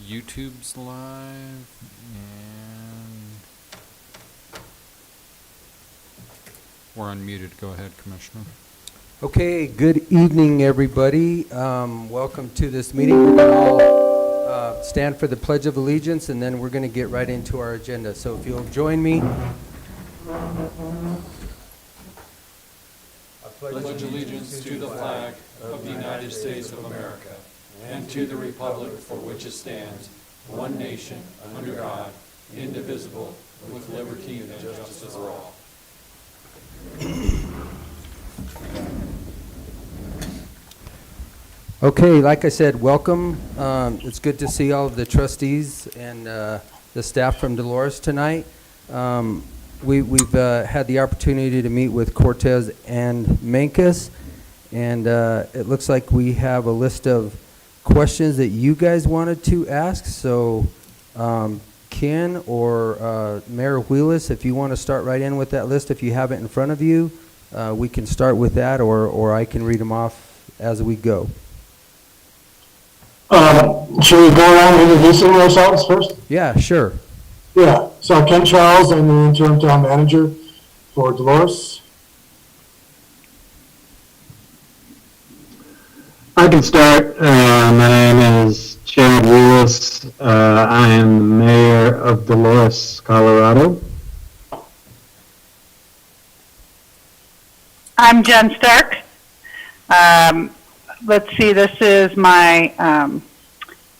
YouTube's live, and we're unmuted. Go ahead, Commissioner. Okay, good evening, everybody. Welcome to this meeting. We're going to all stand for the Pledge of Allegiance, and then we're going to get right into our agenda. So if you'll join me. I pledge allegiance to the flag of the United States of America and to the republic for which it stands, one nation, under God, indivisible, with liberty and justice for all. Okay, like I said, welcome. It's good to see all of the trustees and the staff from Dolores tonight. We've had the opportunity to meet with Cortez and Mankus, and it looks like we have a list of questions that you guys wanted to ask. So Ken or Mayor Wheelis, if you want to start right in with that list, if you have it in front of you, we can start with that, or I can read them off as we go. Should we go around introducing ourselves first? Yeah, sure. Yeah, so Ken Charles, I'm the interim town manager for Dolores. I can start. My name is Chad Willis. I am the mayor of Dolores, Colorado. I'm Jen Stark. Let's see, this is my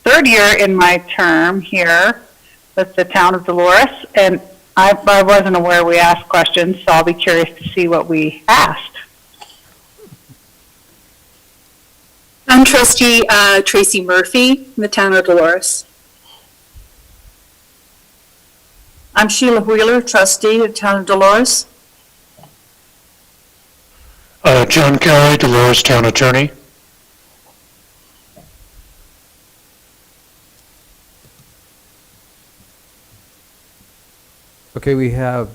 third year in my term here with the town of Dolores, and I wasn't aware we asked questions, so I'll be curious to see what we asked. I'm trustee Tracy Murphy in the town of Dolores. I'm Sheila Wheeler, trustee of the town of Dolores. John Kelly, Dolores Town Attorney. Okay, we have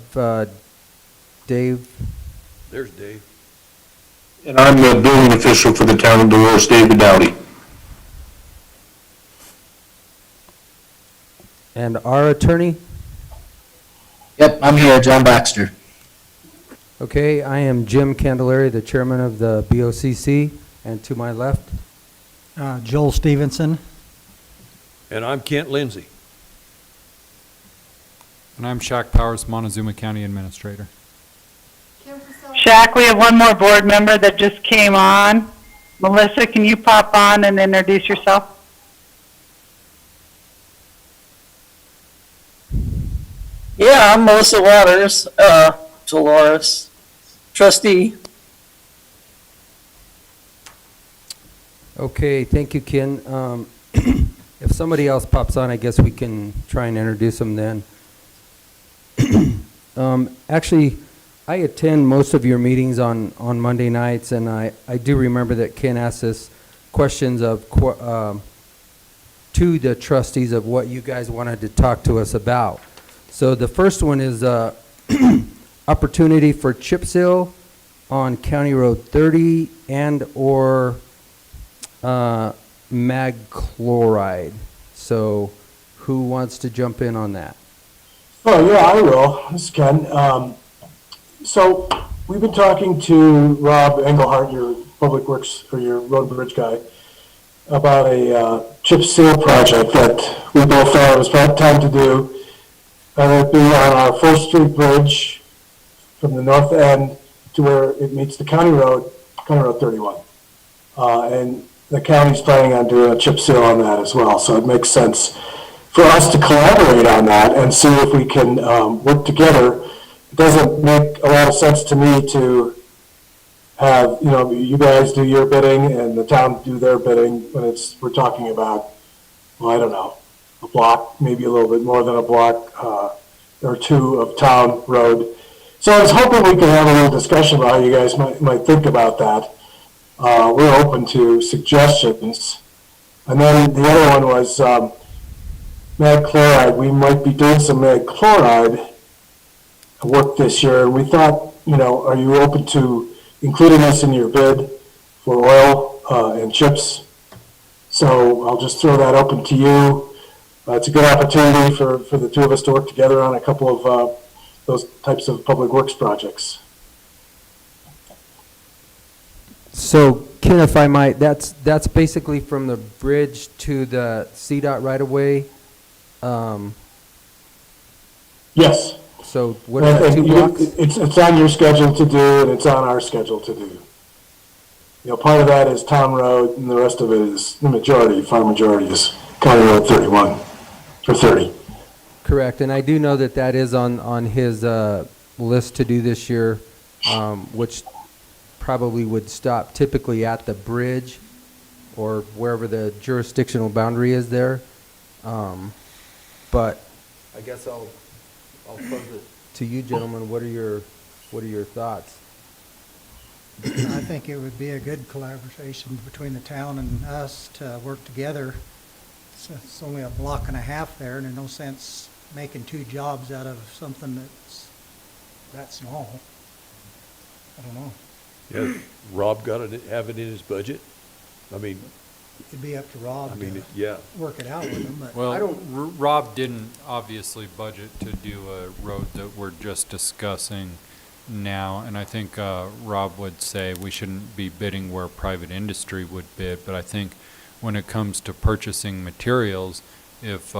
Dave. There's Dave. And I'm the building official for the town of Dolores, David Dowdy. And our attorney. Yep, I'm here, John Baxter. Okay, I am Jim Candelaria, the chairman of the BOCC, and to my left. Joel Stevenson. And I'm Kent Lindsay. And I'm Shak Powers, Montezuma County Administrator. Shak, we have one more board member that just came on. Melissa, can you pop on and introduce yourself? Yeah, I'm Melissa Waters, Dolores, trustee. Okay, thank you, Ken. If somebody else pops on, I guess we can try and introduce them then. Actually, I attend most of your meetings on Monday nights, and I do remember that Ken asked us questions of to the trustees of what you guys wanted to talk to us about. So the first one is opportunity for chip seal on County Road 30 and or mag chloride. So who wants to jump in on that? Oh, yeah, I will. This is Ken. So we've been talking to Rob Engelhardt, your public works or your road and bridge guy, about a chip seal project that we both thought it was about time to do. And it'd be on our First Street Bridge from the north end to where it meets the County Road 31. And the county's planning on doing a chip seal on that as well. So it makes sense for us to collaborate on that and see if we can work together. It doesn't make a lot of sense to me to have, you guys do your bidding and the town do their bidding when we're talking about, well, I don't know, a block, maybe a little bit more than a block or two of town road. So I was hoping we could have a little discussion about how you guys might think about that. We're open to suggestions. And then the other one was mag chloride. We might be doing some mag chloride work this year. And we thought, are you open to including this in your bid for oil and chips? So I'll just throw that open to you. It's a good opportunity for the two of us to work together on a couple of those types of public works projects. So, Ken, if I might, that's basically from the bridge to the CDOT right-of-way. Yes. So what is that, 2 blocks? It's on your schedule to do, and it's on our schedule to do. You know, part of that is town road, and the rest of it is, the majority, far majority is County Road 31, or 30. Correct, and I do know that that is on his list to do this year, which probably would stop typically at the bridge or wherever the jurisdictional boundary is there. But I guess I'll pose it to you, gentlemen. What are your thoughts? I think it would be a good collaboration between the town and us to work together. It's only a block and a half there, and there's no sense making 2 jobs out of something that's that small. I don't know. Yeah, Rob got to have it in his budget. I mean, It'd be up to Rob to yeah. work it out with him, but Well, Rob didn't obviously budget to do a road that we're just discussing now, and I think Rob would say we shouldn't be bidding where private industry would bid, but I think when it comes to purchasing materials, if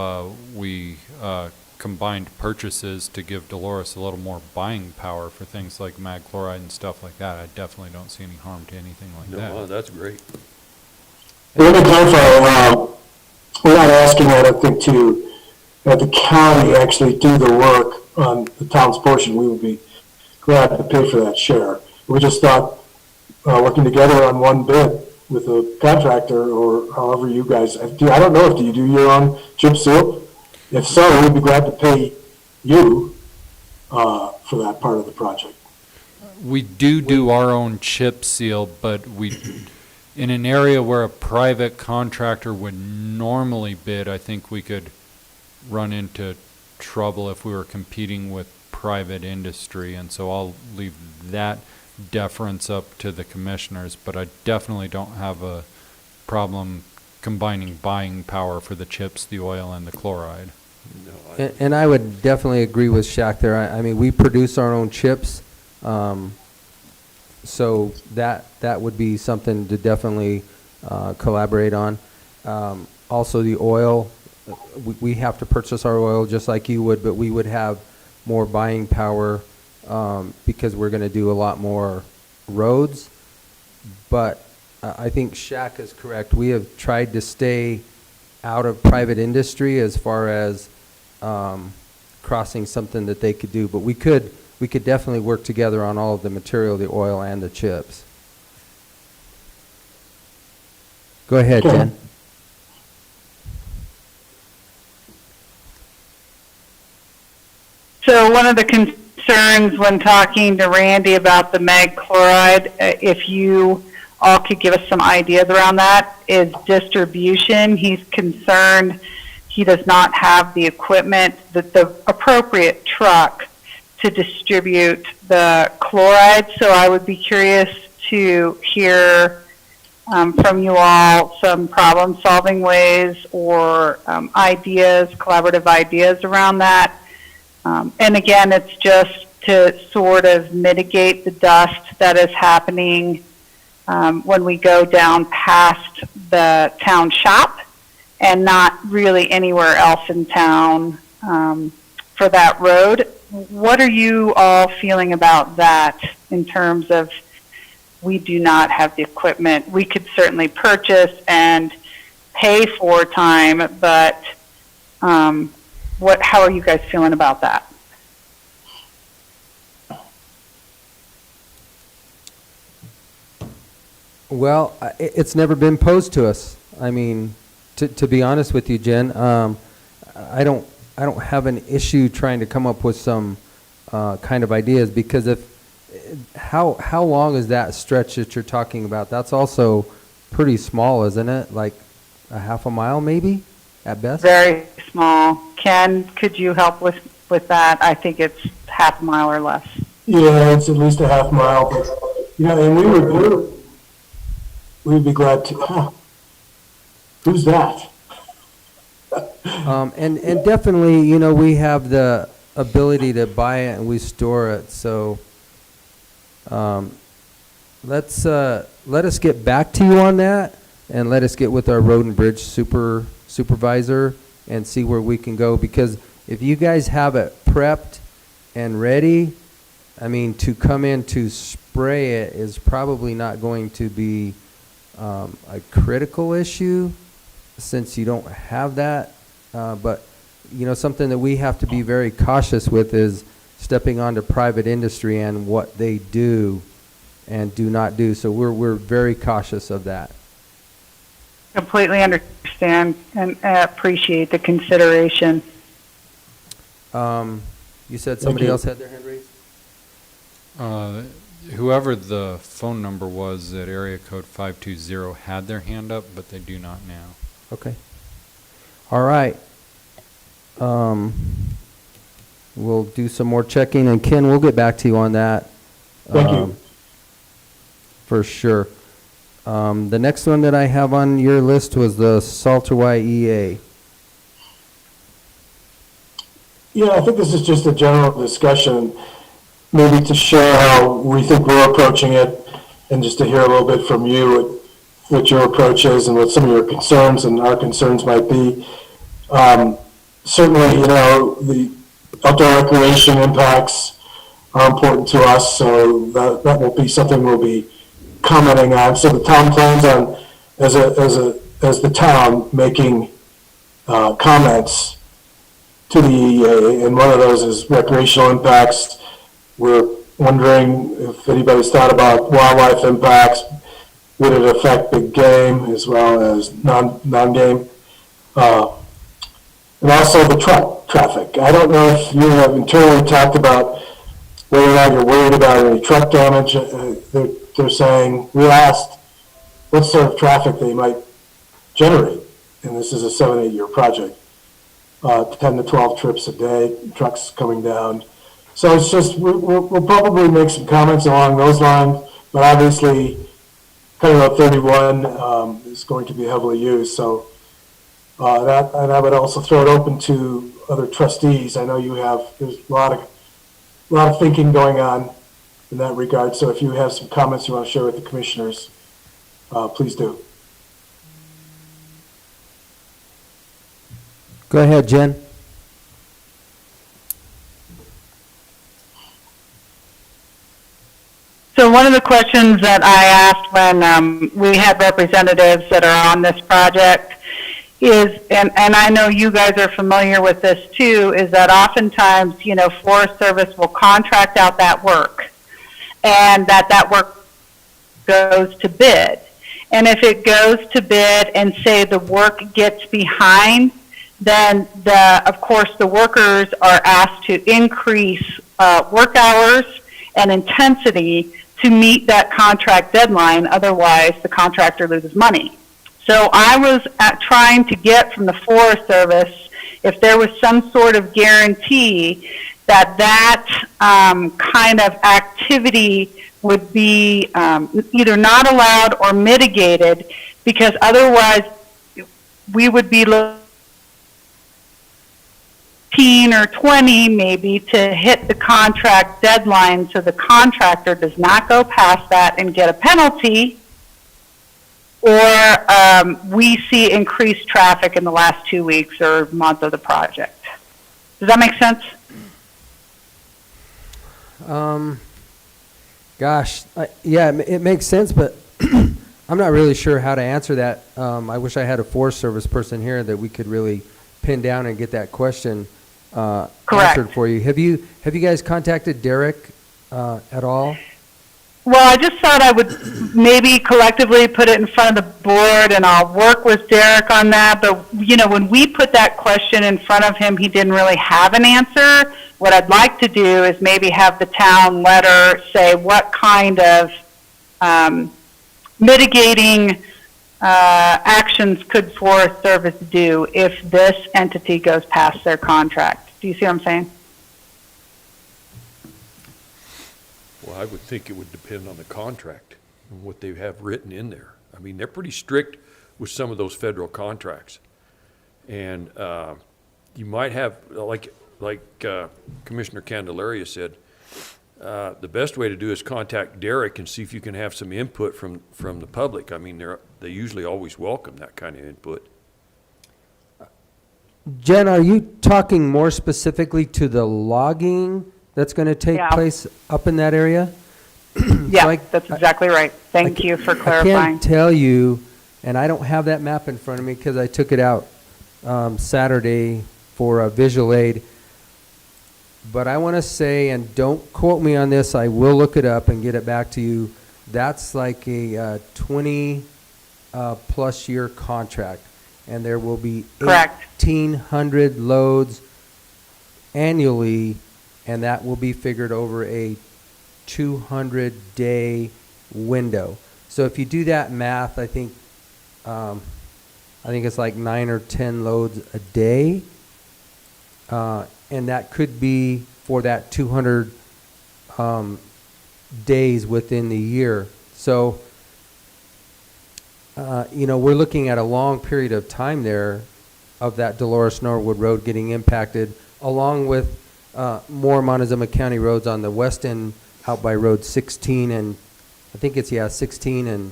we combined purchases to give Dolores a little more buying power for things like mag chloride and stuff like that, I definitely don't see any harm to anything like that. No, that's great. Let me clarify, we're not asking, I don't think, to have the county actually do the work on the town's portion. We would be glad to pay for that share. We just thought, working together on one bid with a contractor, or however you guys, I don't know, do you do your own chip seal? If so, we'd be glad to pay you for that part of the project. We do our own chip seal, but in an area where a private contractor would normally bid, I think we could run into trouble if we were competing with private industry, and so I'll leave that deference up to the commissioners, but I definitely don't have a problem combining buying power for the chips, the oil, and the chloride. No, And I would definitely agree with Shak there. I mean, we produce our own chips, so that would be something to definitely collaborate on. Also, the oil, we have to purchase our oil just like you would, but we would have more buying power because we're going to do a lot more roads. But I think Shak is correct. We have tried to stay out of private industry as far as crossing something that they could do, but we could definitely work together on all of the material, the oil and the chips. Go ahead, Jen. So one of the concerns when talking to Randy about the mag chloride, if you all could give us some ideas around that, is distribution. He's concerned he does not have the equipment, the appropriate truck to distribute the chloride. So I would be curious to hear from you all some problem-solving ways or ideas, collaborative ideas around that. And again, it's just to sort of mitigate the dust that is happening when we go down past the town shop and not really anywhere else in town for that road. What are you all feeling about that in terms of we do not have the equipment? We could certainly purchase and pay for time, but how are you guys feeling about that? Well, it's never been posed to us. I mean, to be honest with you, Jen, I don't have an issue trying to come up with some kind of ideas, because how long is that stretch that you're talking about? That's also pretty small, isn't it? Like a half a mile, maybe, at best? Very small. Ken, could you help with that? I think it's half a mile or less. Yeah, it's at least a half mile, but, and we would be glad to, who's that? And definitely, you know, we have the ability to buy it and we store it, so let us get back to you on that, and let us get with our road and bridge supervisor and see where we can go, because if you guys have it prepped and ready, I mean, to come in to spray it is probably not going to be a critical issue, since you don't have that. But, you know, something that we have to be very cautious with is stepping onto private industry and what they do and do not do. So we're very cautious of that. Completely understand and appreciate the consideration. You said somebody else had their hand raised? Whoever the phone number was at area code 520 had their hand up, but they do not now. Okay. All right. We'll do some more checking, and Ken, we'll get back to you on that. Thank you. For sure. The next one that I have on your list was the Salterway EA. Yeah, I think this is just a general discussion, maybe to share how we think we're approaching it, and just to hear a little bit from you what your approach is and what some of your concerns and our concerns might be. Certainly, you know, the outdoor recreation impacts are important to us, so that will be something we'll be commenting on. So the town plans on, as the town, making comments to the EA, and one of those is recreational impacts. We're wondering if anybody's thought about wildlife impacts. Would it affect big game as well as non-game? And also the truck traffic. I don't know if you have internally talked about whether or not you're worried about any truck damage. They're saying, we asked what sort of traffic they might generate, and this is a 7-8 year project. 10 to 12 trips a day, trucks coming down. So it's just, we'll probably make some comments along those lines, but obviously County Road 31 is going to be heavily used. So that, and I would also throw it open to other trustees. I know there's a lot of thinking going on in that regard. So if you have some comments you want to share with the commissioners, please do. Go ahead, Jen. So one of the questions that I asked when we had representatives that are on this project is, and I know you guys are familiar with this too, is that oftentimes, you know, Forest Service will contract out that work, and that work goes to bid. And if it goes to bid and say the work gets behind, then of course the workers are asked to increase work hours and intensity to meet that contract deadline. Otherwise, the contractor loses money. So I was trying to get from the Forest Service if there was some sort of guarantee that kind of activity would be either not allowed or mitigated, because otherwise we would be 15 or 20 maybe to hit the contract deadline, so the contractor does not go past that and get a penalty, or we see increased traffic in the last 2 weeks or month of the project. Does that make sense? Gosh, yeah, it makes sense, but I'm not really sure how to answer that. I wish I had a Forest Service person here that we could really pin down and get that question answered for you. Have you guys contacted Derek at all? Well, I just thought I would maybe collectively put it in front of the board, and I'll work with Derek on that. But, you know, when we put that question in front of him, he didn't really have an answer. What I'd like to do is maybe have the town letter say what kind of mitigating actions could Forest Service do if this entity goes past their contract. Do you see what I'm saying? Well, I would think it would depend on the contract and what they have written in there. I mean, they're pretty strict with some of those federal contracts. And you might have, like Commissioner Candelaria said, the best way to do is contact Derek and see if you can have some input from the public. I mean, they usually always welcome that kind of input. Jen, are you talking more specifically to the logging that's going to take Yeah. place up in that area? Yeah, I- that's exactly right. Thank you for I clarifying. can't tell you, and I don't have that map in front of me because I took it out Saturday for a visual aid. But I want to say, and don't quote me on this, I will look it up and get it back to you. That's like a 20 plus year contract, and there will be Correct. 1,800 loads annually, and that will be figured over a 200-day window. So if you do that math, I think it's like 9 or 10 loads a day, and that could be for that 200 days within the year. So, we're looking at a long period of time there of that Dolores Norwood Road getting impacted, along with more Montezuma County roads on the west end out by Road 16 and I think it's 16 and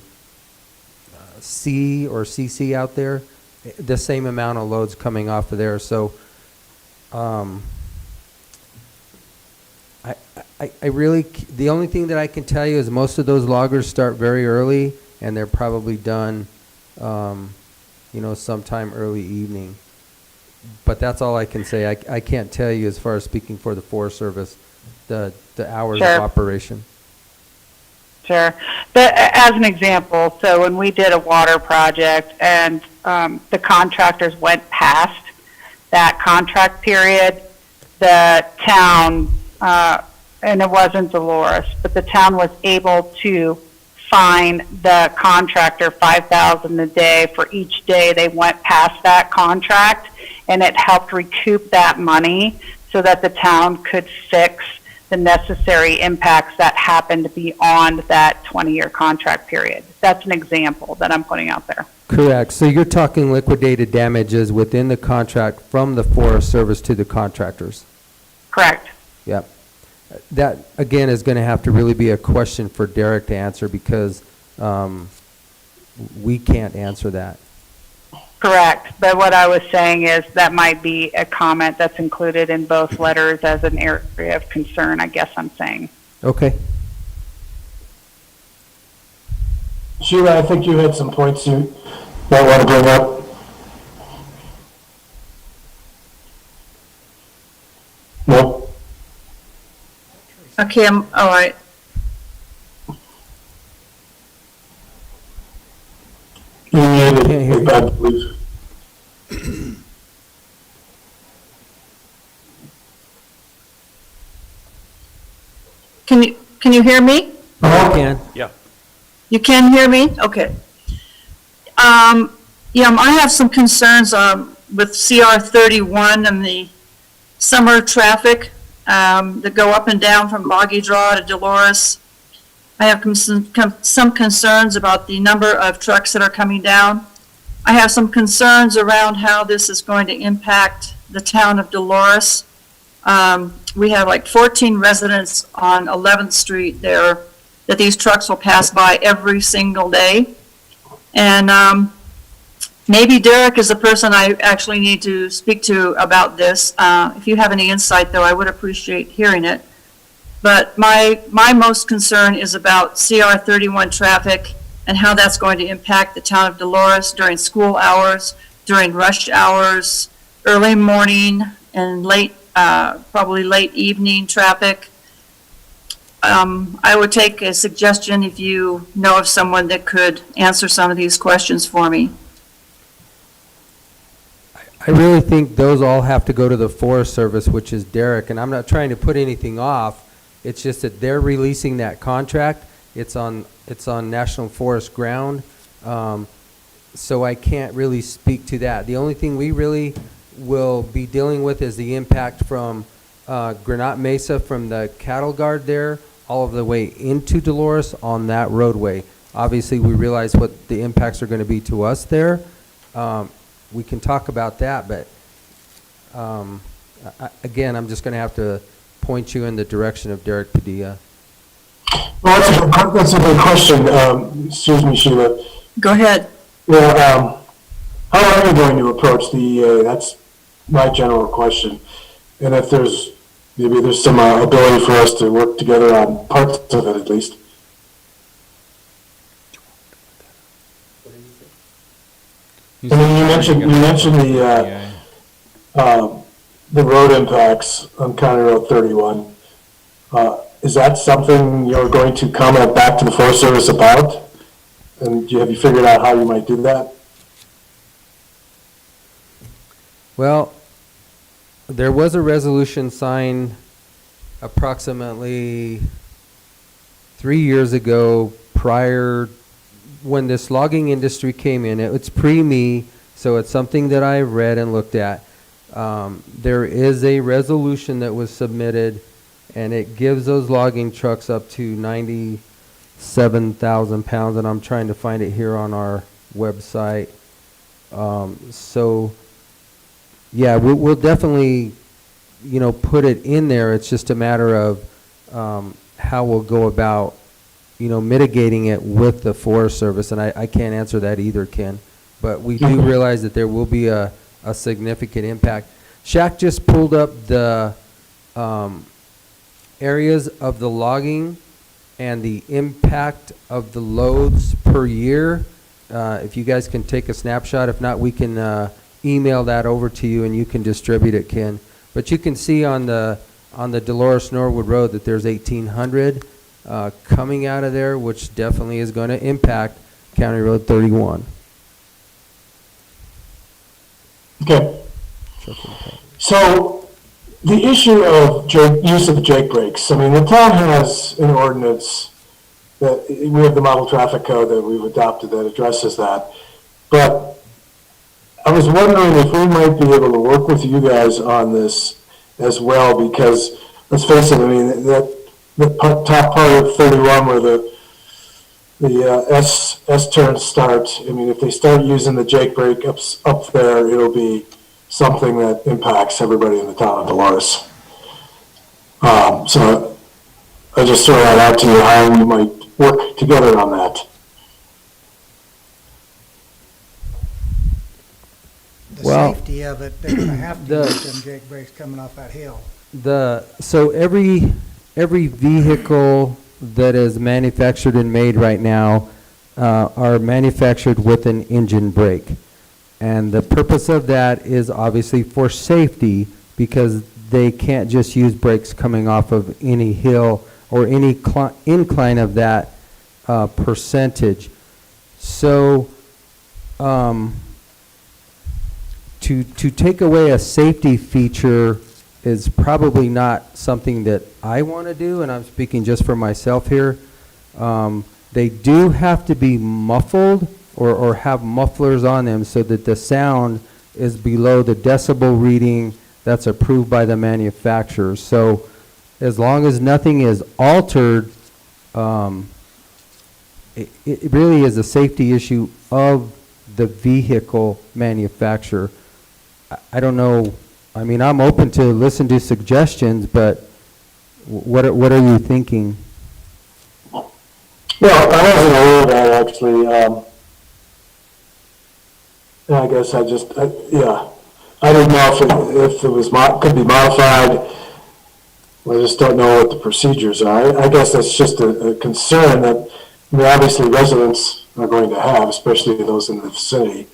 C or CC out there. The same amount of loads coming off of there. So I really, the only thing that I can tell you is most of those loggers start very early and they're probably done, sometime early evening. But that's all I can say. I can't tell you as far as speaking for the Forest Service, the hours Sure. of operation. Sure. As an example, so when we did a water project and the contractors went past that contract period, the town, and it wasn't Dolores, but the town was able to fine the contractor $5,000 a day for each day they went past that contract, and it helped recoup that money so that the town could fix the necessary impacts that happened beyond that 20-year contract period. That's an example that I'm putting out there. Correct. So you're talking liquidated damages within the contract from the Forest Service to the contractors. Correct. Yep. That, again, is going to have to really be a question for Derek to answer because we can't answer that. Correct. But what I was saying is that might be a comment that's included in both letters as an area of concern, I guess I'm saying. Okay. Sheila, I think you had some points you might want to bring up. No? Okay, all right. You Can't hear you. I believe. Can you hear me? I can. Yeah. You can hear me? Okay. I have some concerns with CR 31 and the summer traffic that go up and down from Boggy Draw to Dolores. I have some concerns about the number of trucks that are coming down. I have some concerns around how this is going to impact the town of Dolores. We have like 14 residents on 11th Street there that these trucks will pass by every single day. And maybe Derek is the person I actually need to speak to about this. If you have any insight, though, I would appreciate hearing it. But my most concern is about CR 31 traffic and how that's going to impact the town of Dolores during school hours, during rush hours, early morning, and probably late evening traffic. I would take a suggestion if you know of someone that could answer some of these questions for me. I really think those all have to go to the Forest Service, which is Derek, and I'm not trying to put anything off. It's just that they're releasing that contract. It's on National Forest ground, so I can't really speak to that. The only thing we really will be dealing with is the impact from Granite Mesa from the cattle guard there all of the way into Dolores on that roadway. Obviously, we realize what the impacts are going to be to us there. we can talk about that, but again, I'm just going to have to point you in the direction of Derek Padilla. Well, that's a good question. Excuse me, Sheila. Go ahead. Yeah, how are you going to approach the EA? That's my general question. And if maybe there's some ability for us to work together on parts of it at least. He's I mean, you trying to mentioned get the road impacts on County Road 31. Is that something you're going to comment back to the Forest Service about? And have you figured out how you might do that? Well, there was a resolution signed approximately 3 years ago prior when this logging industry came in. It's pre-me, so it's something that I read and looked at. There is a resolution that was submitted, and it gives those logging trucks up to 97,000 pounds, and I'm trying to find it here on our website. So, yeah, we'll definitely, put it in there. It's just a matter of how we'll go about, mitigating it with the Forest Service, and I can't answer that either, Ken. But we do realize that there will be a significant impact. Shak just pulled up the areas of the logging and the impact of the loads per year. If you guys can take a snapshot, if not, we can email that over to you and you can distribute it, Ken. But you can see on the Dolores Norwood Road that there's 1,800 coming out of there, which definitely is going to impact County Road 31. Okay. So the issue of use of Jake brakes, I mean, the town has an ordinance that we have the model traffic code that we've adopted that addresses that. But I was wondering if we might be able to work with you guys on this as well, because let's face it, I mean, the top part of 31 where the S turns start, I mean, if they start using the Jake brake up there, it'll be something that impacts everybody in the town of Dolores. So I just throw that out to you, how we might work together on that. The Well, safety of it, they're gonna have to use them Jake brakes coming off that hill. So every vehicle that is manufactured and made right now are manufactured with an engine brake. And the purpose of that is obviously for safety, because they can't just use brakes coming off of any hill or any incline of that percentage. So to take away a safety feature is probably not something that I want to do, and I'm speaking just for myself here. They do have to be muffled or have mufflers on them so that the sound is below the decibel reading that's approved by the manufacturer. So as long as nothing is altered, it really is a safety issue of the vehicle manufacturer. I don't know. I mean, I'm open to listen to suggestions, but what are you thinking? Well, I wasn't aware of that, actually. I guess I didn't know if it was could be modified. I just don't know what the procedures are. I guess that's just a concern that, I mean, obviously residents are going to have, especially those in the vicinity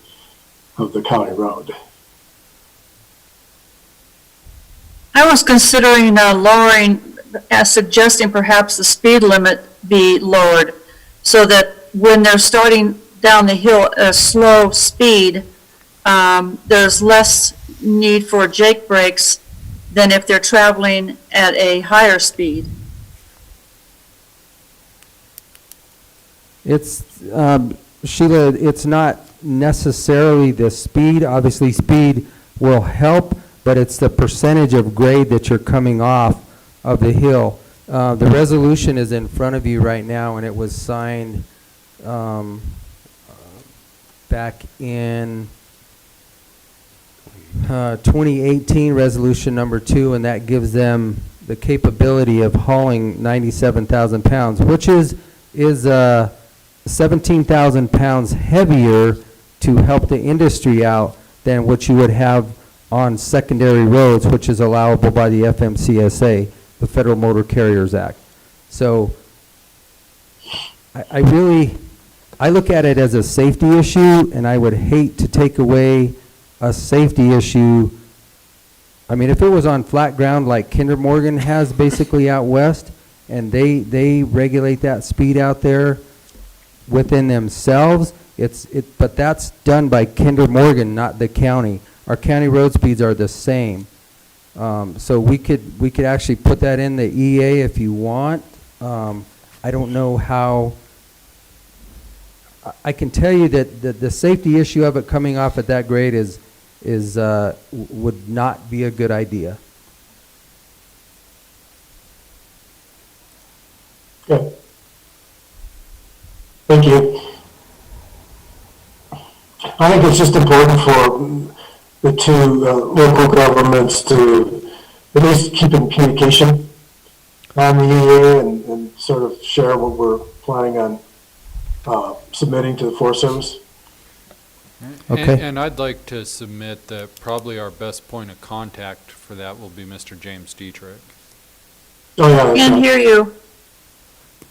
of the county road. I was considering suggesting perhaps the speed limit be lowered so that when they're starting down the hill at a slow speed, there's less need for Jake brakes than if they're traveling at a higher speed. It's, Sheila, it's not necessarily the speed. Obviously, speed will help, but it's the percentage of grade that you're coming off of the hill. The resolution is in front of you right now, and it was signed back in 2018 resolution number 2, and that gives them the capability of hauling 97,000 pounds, which is 17,000 pounds heavier to help the industry out than what you would have on secondary roads, which is allowable by the FMCSA, the Federal Motor Carriers Act. So I look at it as a safety issue, and I would hate to take away a safety issue. I mean, if it was on flat ground like Kinder Morgan has basically out west, and they regulate that speed out there within themselves, but that's done by Kinder Morgan, not the county. Our county road speeds are the same. So we could actually put that in the EA if you want. I don't know how. I can tell you that the safety issue of it coming off at that grade would not be a good idea. Okay. Thank you. I think it's just important for the two local governments to at least keep in communication on the EA and sort of share what we're planning on submitting to the Forest Service. Okay. And I'd like to submit that probably our best point of contact for that will be Mr. James Dietrich. Oh, yeah. Can't hear you.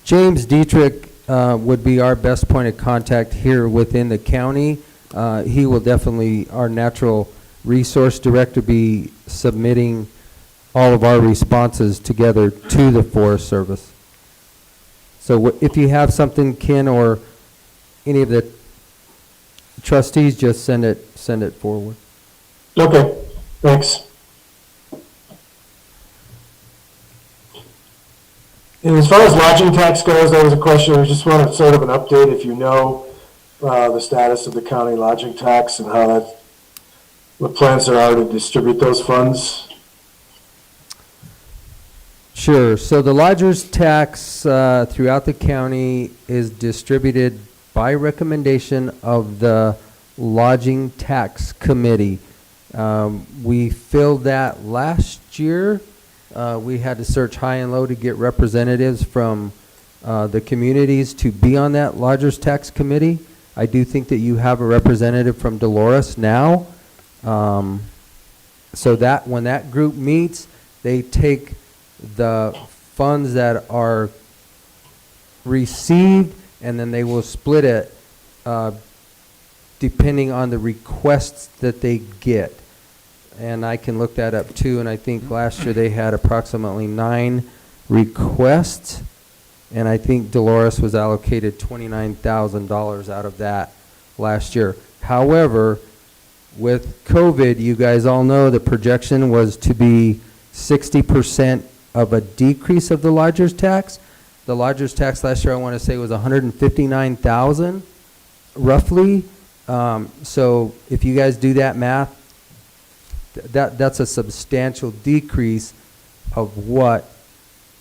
James Dietrich would be our best point of contact here within the county. He will definitely, our natural resource director, be submitting all of our responses together to the Forest Service. So if you have something, Ken, or any of the trustees, just send it forward. Okay, thanks. And as far as lodging tax goes, that was a question. I just wanted sort of an update if you know the status of the county lodging tax and how that, what plans there are to distribute those funds. Sure. So the lodger's tax throughout the county is distributed by recommendation of the Lodging Tax Committee. We filled that last year. We had to search high and low to get representatives from the communities to be on that Lodger's Tax Committee. I do think that you have a representative from Dolores now. So that when that group meets, they take the funds that are received, and then they will split it depending on the requests that they get. And I can look that up too, and I think last year they had approximately 9 requests, and I think Dolores was allocated $29,000 out of that last year. However, with COVID, you guys all know the projection was to be 60% of a decrease of the lodger's tax. The lodger's tax last year, I want to say, was $159,000, roughly. So if you guys do that math, that's a substantial decrease of what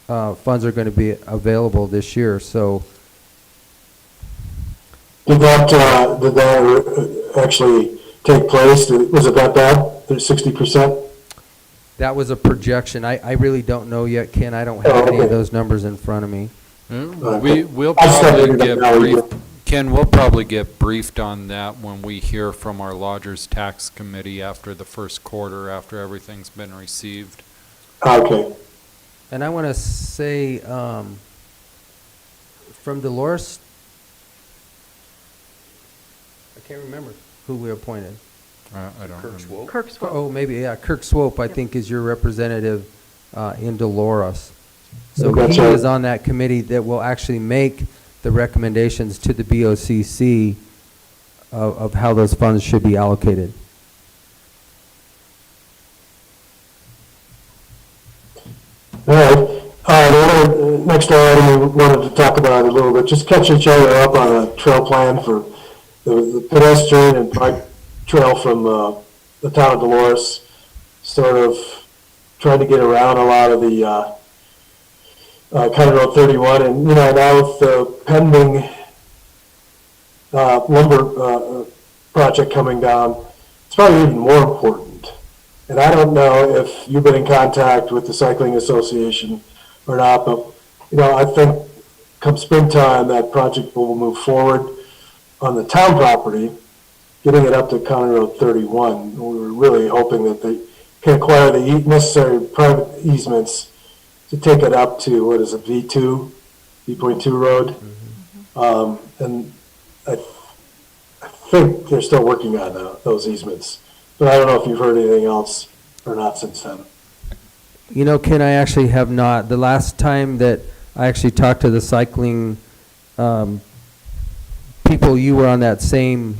funds are going to be available this year. So Did that actually take place? Was it that bad? 60%? that was a projection. I really don't know yet, Ken. I don't have any of those numbers in front of me. We'll probably get briefed. Ken, we'll probably get briefed on that when we hear from our Lodgers Tax Committee after the first quarter, after everything's been received. Okay. And I want to say, from Dolores, I can't remember who we appointed. I don't remember. Kirk Swope. Oh, maybe, yeah, Kirk Swope, I think, is your representative in Dolores. So he is on that committee that will actually make the recommendations to the BOCC of how those funds should be allocated. All right. The other, next item we wanted to talk about a little bit, just catch each other up on a trail plan for the pedestrian and bike trail from the town of Dolores, sort of trying to get around a lot of the County Road 31, and now with the pending lumber project coming down, it's probably even more important And I don't know if you've been in contact with the Cycling Association or not, but, I think come springtime, that project will move forward on the town property, getting it up to County Road 31. We're really hoping that they can acquire the necessary private easements to take it up to, what is it, V.2 road. And I think they're still working on those easements. But I don't know if you've heard anything else or not since then. Ken, I actually have not. The last time that I actually talked to the cycling people, you were on that same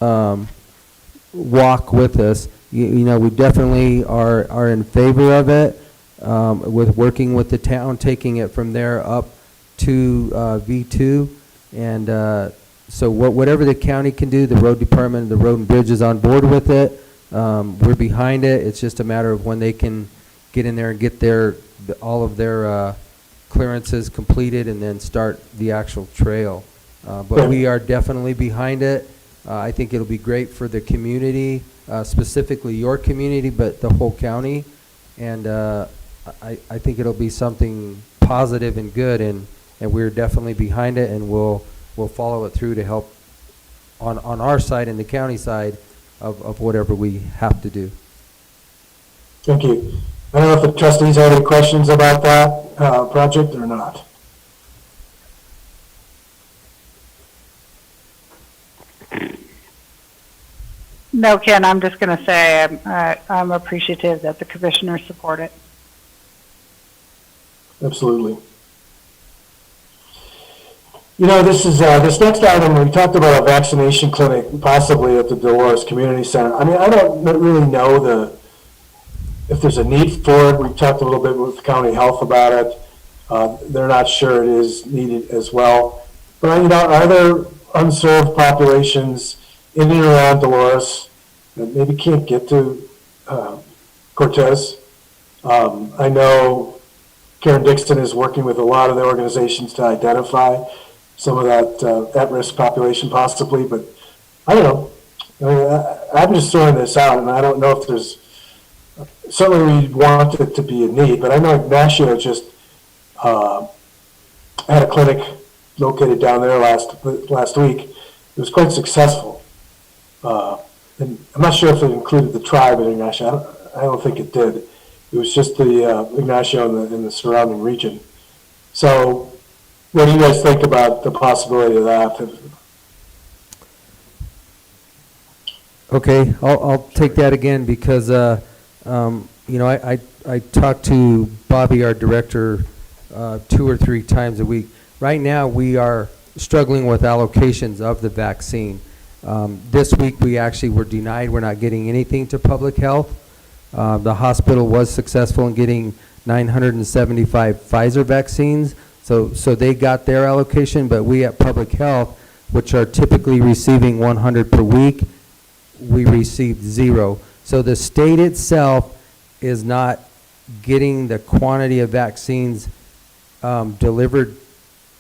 walk with us. We definitely are in favor of it, with working with the town, taking it from there up to V2. And so whatever the county can do, the road department, the road and bridge is on board with it. We're behind it. It's just a matter of when they can get in there and get all of their clearances completed and then start the actual trail. But we are definitely behind it. I think it'll be great for the community, specifically your community, but the whole county. And I think it'll be something positive and good, and we're definitely behind it, and we'll follow it through to help on our side and the county side of whatever we have to do. Thank you. I don't know if the trustees have any questions about that project or not. No, Ken, I'm just going to say I'm appreciative that the commissioners support it. Absolutely. This next item, we talked about a vaccination clinic possibly at the Dolores Community Center. I mean, I don't really know if there's a need for it. We've talked a little bit with county health about it. They're not sure it is needed as well. But, are there unserved populations in and around Dolores that maybe can't get to Cortez? I know Karen Dixon is working with a lot of the organizations to identify some of that at-risk population possibly, but I don't know. I'm just throwing this out, and I don't know if there's, certainly we want it to be a need, but I know Ignacio just had a clinic located down there last week. It was quite successful. And I'm not sure if it included the tribe in Ignacio. I don't think it did. It was just the Ignacio in the surrounding region. So what do you guys think about the possibility of that? Okay, I'll take that again because, I talk to Bobby, our director, 2 or 3 times a week. Right now, we are struggling with allocations of the vaccine. This week, we actually were denied. We're not getting anything to public health. The hospital was successful in getting 975 Pfizer vaccines, so they got their allocation, but we at public health, which are typically receiving 100 per week, we received 0. So the state itself is not getting the quantity of vaccines delivered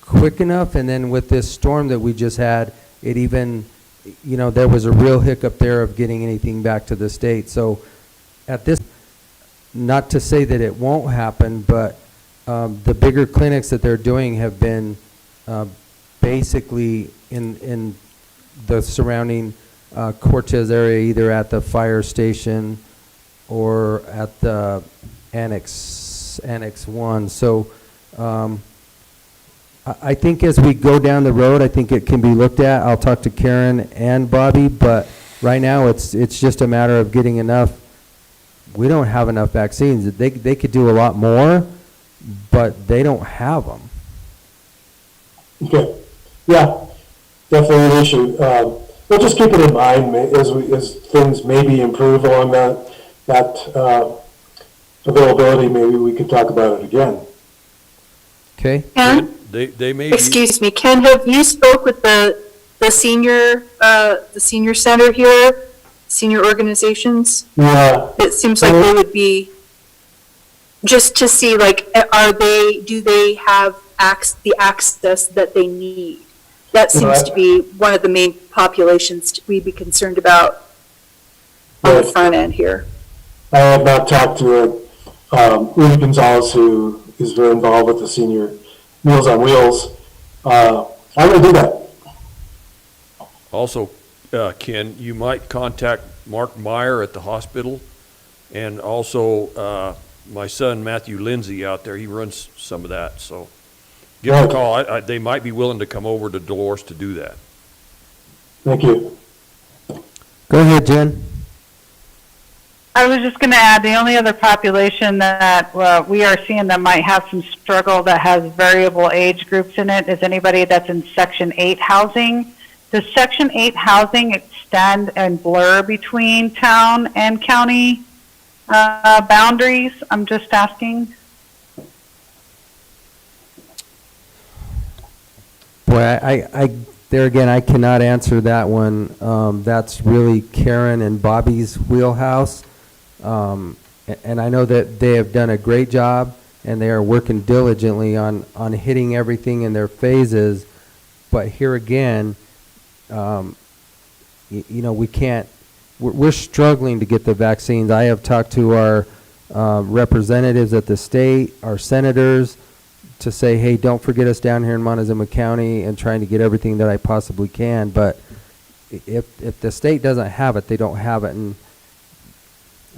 quick enough, and then with this storm that we just had, it even, there was a real hiccup there of getting anything back to the state. So at this, not to say that it won't happen, but the bigger clinics that they're doing have been basically in the surrounding Cortez area, either at the fire station or at the Annex 1. So I think as we go down the road, I think it can be looked at. I'll talk to Karen and Bobby, but right now it's just a matter of getting enough. We don't have enough vaccines. They could do a lot more, but they don't have them. Okay. Yeah, definitely an issue. We'll just keep it in mind as things maybe improve along that availability. Maybe we could talk about it again. Okay. Ken? They may be. Excuse me, Ken, have you spoke with the senior center here, senior organizations? Yeah. It seems like they would be, just to see, like, do they have the access that they need? That seems to be one of the main populations we'd be concerned about on the front end here. I have not talked to Rudy Gonzalez, who is very involved with the senior Meals on Wheels. I'm going to do that. Also, Ken, you might contact Mark Meyer at the hospital, and also my son Matthew Lindsay out there. He runs some of that, so give him a call. They might be willing to come over to Dolores to do that. Thank you. Go ahead, Jen. I was just going to add, the only other population that we are seeing that might have some struggle that has variable age groups in it is anybody that's in Section 8 housing. Does Section 8 housing extend and blur between town and county boundaries? I'm just asking. Boy, I there again, I cannot answer that one. That's really Karen and Bobby's wheelhouse. And I know that they have done a great job, and they are working diligently on hitting everything in their phases. But here again, you know, we can't, we're struggling to get the vaccines. I have talked to our representatives at the state, our senators, to say, hey, don't forget us down here in Montezuma County, and trying to get everything that I possibly can. But if the state doesn't have it, they don't have it. And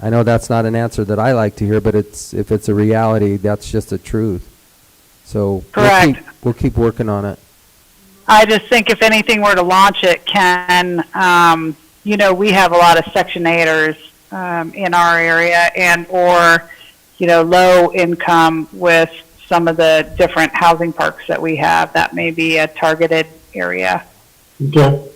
I know that's not an answer that I like to hear, but if it's a reality, that's just the truth. So Correct. We'll keep working on it. I just think if anything were to launch it, Ken, you know, we have a lot of Section 8ers in our area, and or, you know, low income with some of the different housing parks that we have. That may be a targeted area. Okay.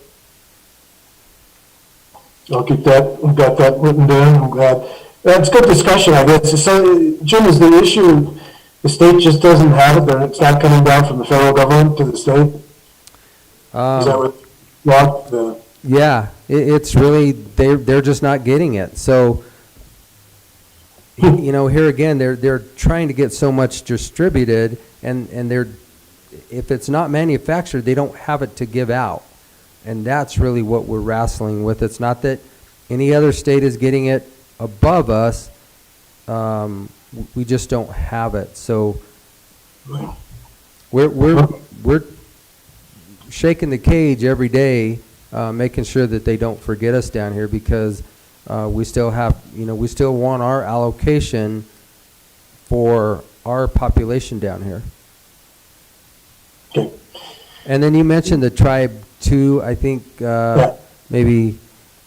I'll keep that, we've got that written down. I'm glad. That's good discussion, I guess. So, Jim, is the issue, the state just doesn't have it, or it's not coming down from the federal government to the state? Is that what, Rob? Yeah, it's really, they're just not getting it. So, you know, here again, they're trying to get so much distributed, and if it's not manufactured, they don't have it to give out. And that's really what we're wrestling with. It's not that any other state is getting it above us. We just don't have it. So we're shaking the cage every day, making sure that they don't forget us down here, because we still have, you know, we still want our allocation for our population down here. Okay. And then you mentioned the tribe too. I think maybe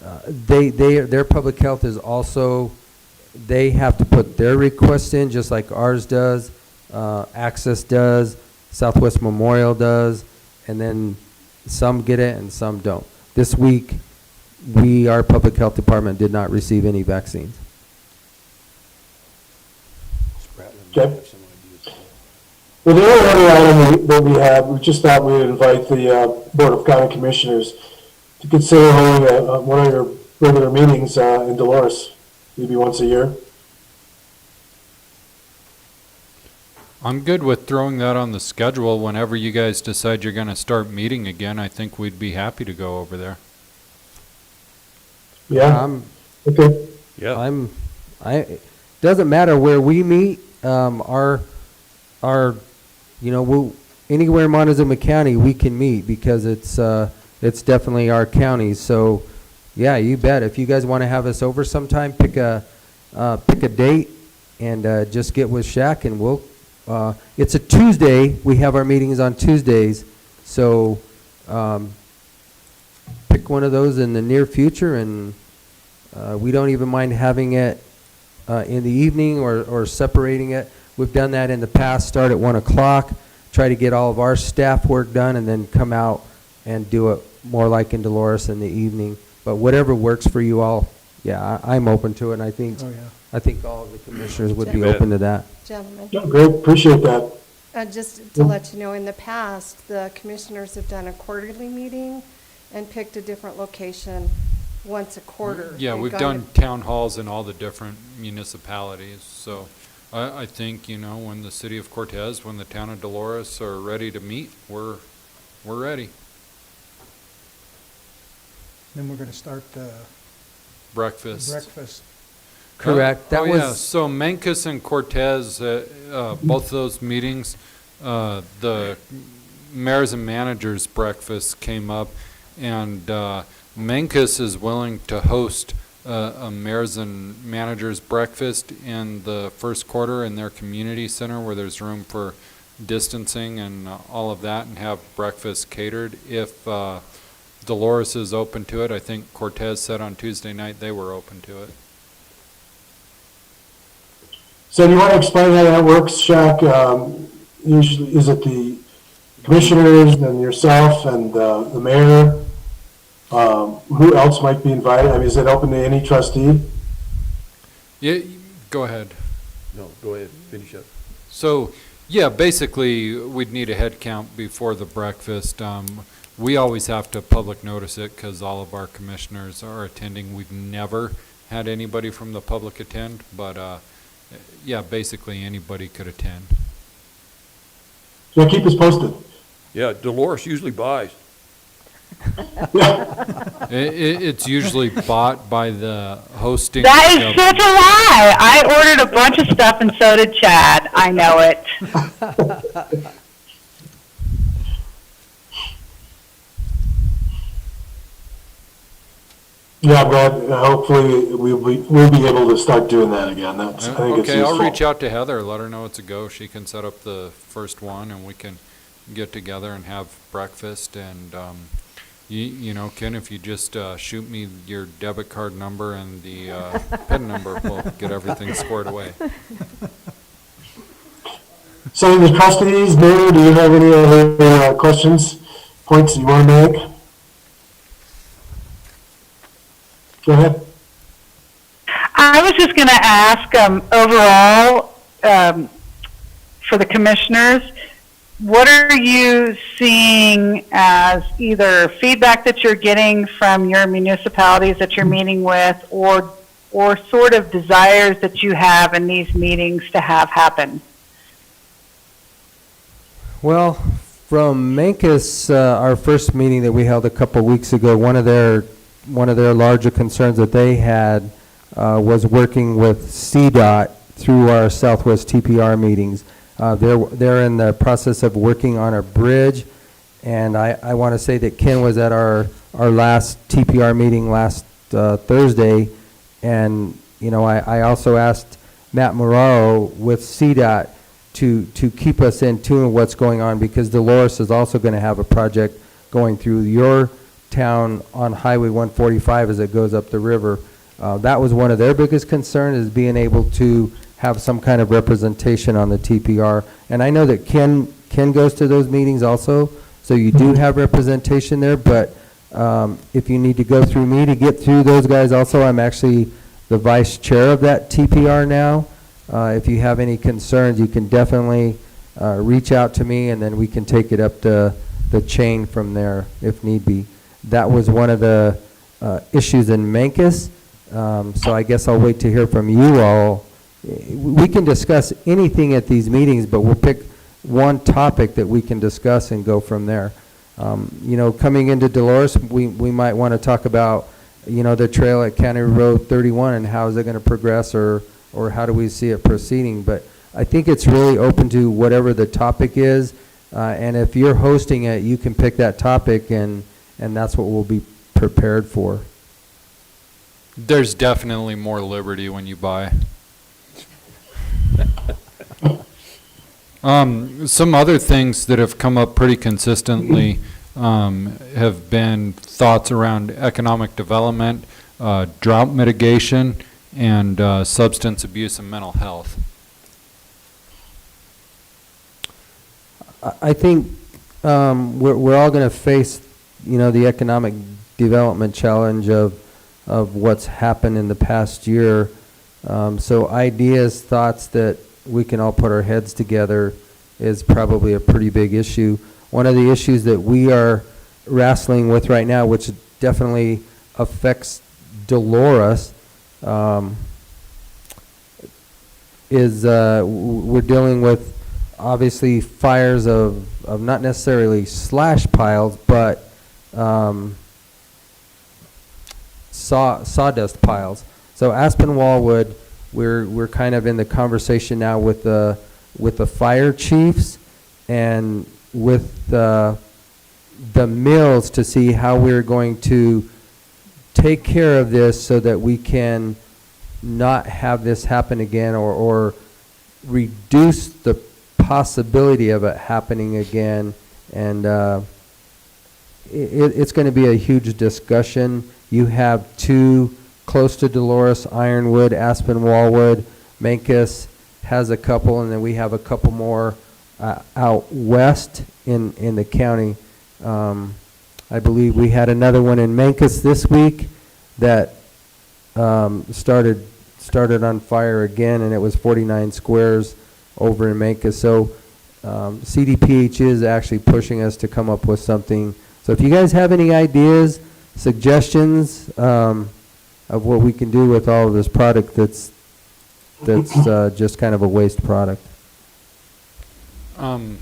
their public health is also, they have to put their request in just like ours does, Access does, Southwest Memorial does, and then some get it and some don't. This week, our public health department did not receive any vaccines. Okay. Well, the only other item that we have, we just thought we would invite the Board of County Commissioners to consider holding one of your regular meetings in Dolores, maybe once a year. I'm good with throwing that on the schedule whenever you guys decide you're going to start meeting again. I think we'd be happy to go over there. Yeah. Okay. Yeah. Doesn't matter where we meet. You know, anywhere in Montezuma County we can meet, because it's definitely our county. So, yeah, you bet. If you guys want to have us over sometime, pick a date and just get with Shak, and we'll. It's a Tuesday. We have our meetings on Tuesdays, so pick one of those in the near future, and we don't even mind having it in the evening or separating it. We've done that in the past. Start at 1 o'clock, try to get all of our staff work done, and then come out and do it more like in Dolores in the evening. But whatever works for you all, yeah, I'm open to it, and I think all of the commissioners would be open to that. Gentlemen, Yeah, great, appreciate that. just to let you know, in the past, the commissioners have done a quarterly meeting and picked a different location once a quarter. Yeah, and we've gone done town halls in all the different municipalities. So I think, you know, when the city of Cortez, when the town of Dolores are ready to meet, we're ready. Then we're going to start the Breakfast. breakfast. Correct. That Oh, yeah, was, so Mencos and Cortez, both of those meetings, the mayors and managers breakfast came up, and Mencos is willing to host a mayors and managers breakfast in the first quarter in their community center where there's room for distancing and all of that, and have breakfast catered. If Dolores is open to it, I think Cortez said on Tuesday night they were open to it. So do you want to explain how that works, Shak? Usually, is it the commissioners and yourself and the mayor? Who else might be invited? I mean, is it open to any trustee? Yeah, go ahead. No, go ahead, finish up. So, yeah, basically, we'd need a head count before the breakfast. We always have to public notice it because all of our commissioners are attending. We've never had anybody from the public attend, but yeah, basically anybody could attend. Yeah, keep us posted. Yeah, Dolores usually buys. It's usually bought by the hosting. That is such a lie. I ordered a bunch of stuff and so did Chad. I know it. Yeah, I'm glad. Hopefully, we'll be able to start doing that again. I think it's Okay, I'll useful. reach out to Heather, let her know it's a go. She can set up the first one, and we can get together and have breakfast. And you know, Ken, if you just shoot me your debit card number and the PIN number, we'll get everything squared away. So the trustees, Mayor, do you have any other questions, points you want to make? Go ahead. I was just going to ask, overall, for the commissioners, what are you seeing as either feedback that you're getting from your municipalities that you're meeting with, or sort of desires that you have in these meetings to have happen? well, from Mencos, our first meeting that we held a couple weeks ago, one of their larger concerns that they had was working with CDOT through our Southwest TPR meetings. They're in the process of working on a bridge, and I want to say that Ken was at our last TPR meeting last Thursday, and you know, I also asked Matt Morrow with CDOT to keep us in tune with what's going on, because Dolores is also going to have a project going through your town on Highway 145 as it goes up the river. That was one of their biggest concerns, is being able to have some kind of representation on the TPR. And I know that Ken goes to those meetings also, so you do have representation there, but if you need to go through me to get through those guys also, I'm actually the vice chair of that TPR now. If you have any concerns, you can definitely reach out to me, and then we can take it up the chain from there if need be. That was one of the issues in Mencos, so I guess I'll wait to hear from you all. We can discuss anything at these meetings, but we'll pick one topic that we can discuss and go from there. You know, coming into Dolores, we might want to talk about, you know, the trail at County Road 31 and how is it going to progress, or how do we see it proceeding. But I think it's really open to whatever the topic is, and if you're hosting it, you can pick that topic, and that's what we'll be prepared for. There's definitely more liberty when you buy. Some other things that have come up pretty consistently have been thoughts around economic development, drought mitigation, and substance abuse and mental health. I think we're all going to face, you know, the economic development challenge of what's happened in the past year. So ideas, thoughts that we can all put our heads together is probably a pretty big issue. One of the issues that we are wrestling with right now, which definitely affects Dolores, is we're dealing with obviously fires of not necessarily slash piles, but sawdust piles. So aspen wallwood we're kind of in the conversation now with the fire chiefs and with the mills to see how we're going to take care of this so that we can not have this happen again, or reduce the possibility of it happening again. And it's going to be a huge discussion. You have two close to Dolores, Ironwood, Aspen, Wallwood. Mancus has a couple, and then we have a couple more out west in the county. I believe we had another one in Mancus this week that started on fire again, and it was 49 squares over in Mancus. So CDPH is actually pushing us to come up with something. So if you guys have any ideas, suggestions of what we can do with all of this product that's just kind of a waste product. And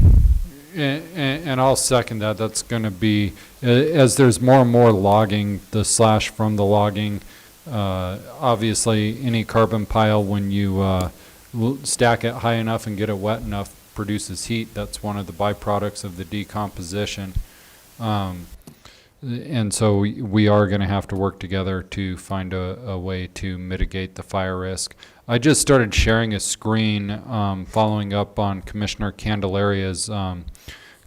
I'll second that. That's going to be, as there's more and more logging, the slash from the logging, obviously any carbon pile, when you stack it high enough and get it wet enough, produces heat. That's one of the byproducts of the decomposition. And so we are going to have to work together to find a way to mitigate the fire risk. I just started sharing a screen following up on Commissioner Candelaria's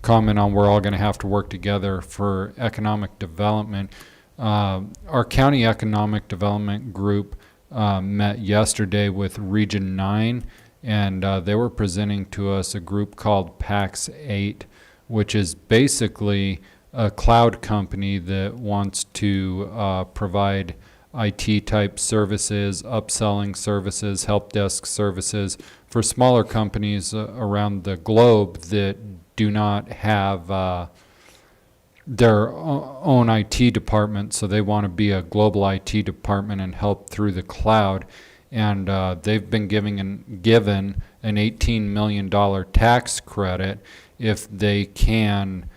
comment on we're all going to have to work together for economic development. Our county economic development group met yesterday with Region 9, and they were presenting to us a group called PAX 8, which is basically a cloud company that wants to provide IT-type services, upselling services, help desk services for smaller companies around the globe that do not have their own IT department, so they want to be a global IT department and help through the cloud. And they've been given an $18 million tax credit if they can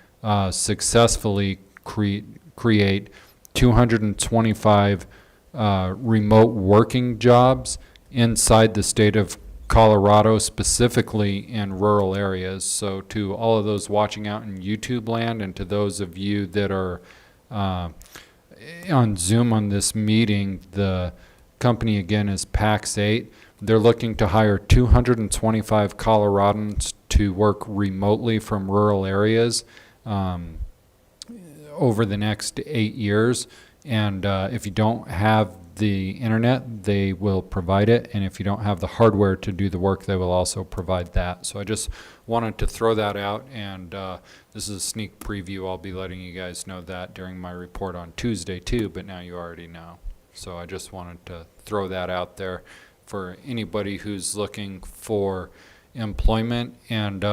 successfully create 225 remote working jobs inside the state of Colorado, specifically in rural areas. So to all of those watching out in YouTube land, and to those of you that are on Zoom on this meeting, the company again is PAX 8. They're looking to hire 225 Coloradans to work remotely from rural areas over the next 8 years. And if you don't have the internet, they will provide it. And if you don't have the hardware to do the work, they will also provide that. So I just wanted to throw that out. And this is a sneak preview. I'll be letting you guys know that during my report on Tuesday too, but now you already know. So I just wanted to throw that out there for anybody who's looking for employment. And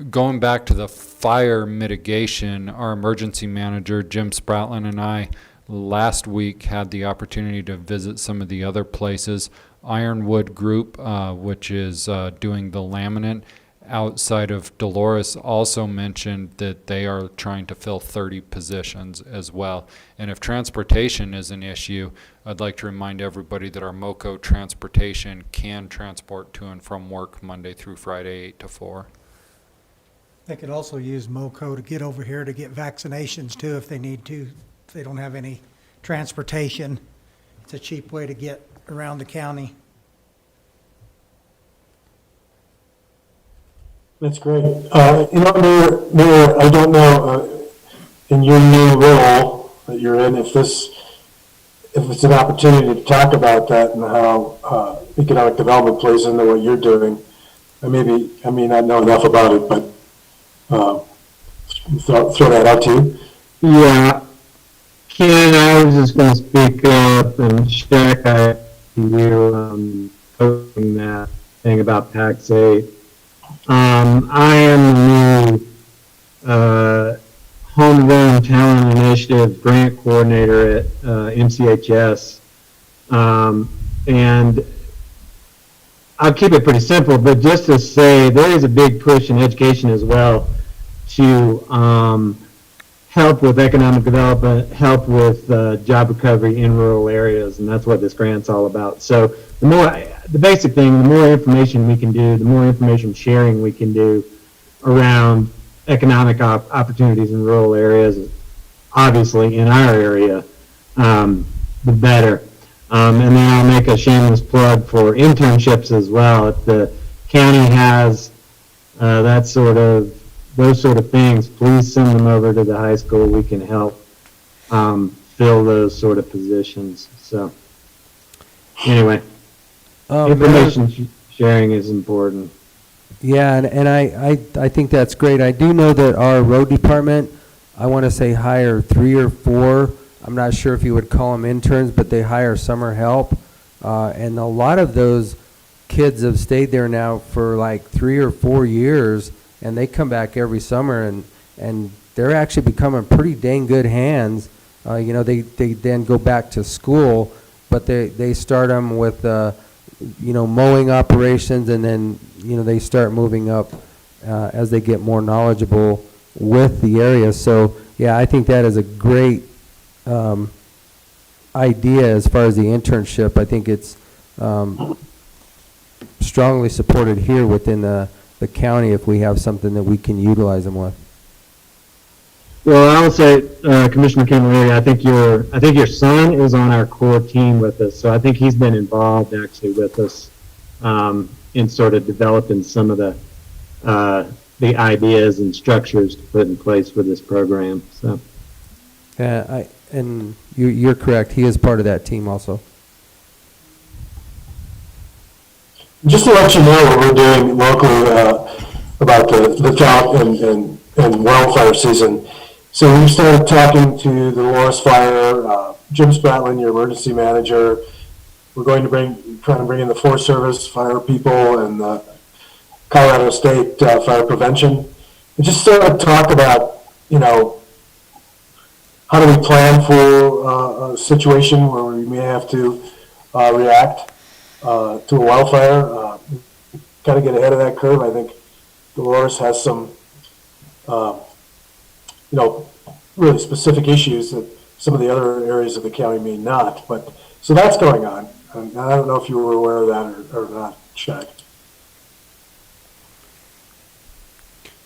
going back to the fire mitigation, our emergency manager, Jim Spratlen, and I last week had the opportunity to visit some of the other places. Ironwood Group, which is doing the laminate outside of Dolores, also mentioned that they are trying to fill 30 positions as well. And if transportation is an issue, I'd like to remind everybody that our MoCo transportation can transport to and from work Monday through Friday, 8 to 4. They could also use MoCo to get over here to get vaccinations too if they need to. If they don't have any transportation, it's a cheap way to get around the county. That's great. Mayor, I don't know, in your new role that you're in, if it's an opportunity to talk about that and how economic development plays into what you're doing. I may not know enough about it, but throw that out to you. Yeah. Ken, I was just going to speak up, and Shak, you posting that thing about PAX 8. I am the new Homegrown Talent Initiative Grant Coordinator at MCHS. And I'll keep it pretty simple, but just to say there is a big push in education as well to help with economic development, help with job recovery in rural areas, and that's what this grant's all about. So the basic thing, the more information we can do, the more information sharing we can do around economic opportunities in rural areas, obviously in our area, the better. And then I'll make a shameless plug for internships as well. If the county has those sort of things, please send them over to the high school. We can help fill those sort of positions. So anyway, information sharing is important. Yeah, and I think that's great. I do know that our road department, I want to say hire 3 or 4, I'm not sure if you would call them interns, but they hire summer help. And a lot of those kids have stayed there now for like 3 or 4 years, and they come back every summer, and they're actually becoming pretty dang good hands. You know, they then go back to school, but they start them with, you know, mowing operations, and then, you know, they start moving up as they get more knowledgeable with the area. So, yeah, I think that is a great idea as far as the internship. I think it's strongly supported here within the county if we have something that we can utilize them with. Well, I will say, Commissioner Camilleri, I think your son is on our core team with us, so I think he's been involved actually with us in sort of developing some of the ideas and structures to put in place for this program. So, and you're correct. He is part of that team also. Just to let you know what we're doing locally about the drought and wildfire season. So we started talking to the Dolores Fire, Jim Spratlen, your emergency manager. We're going to trying to bring in the Forest Service fire people and the Colorado State fire prevention. And just sort of talk about, you know, how do we plan for a situation where we may have to react to a wildfire, kind of get ahead of that curve. I think Dolores has some, you know, really specific issues that some of the other areas of the county may not. But so that's going on. And I don't know if you were aware of that or not, Shak.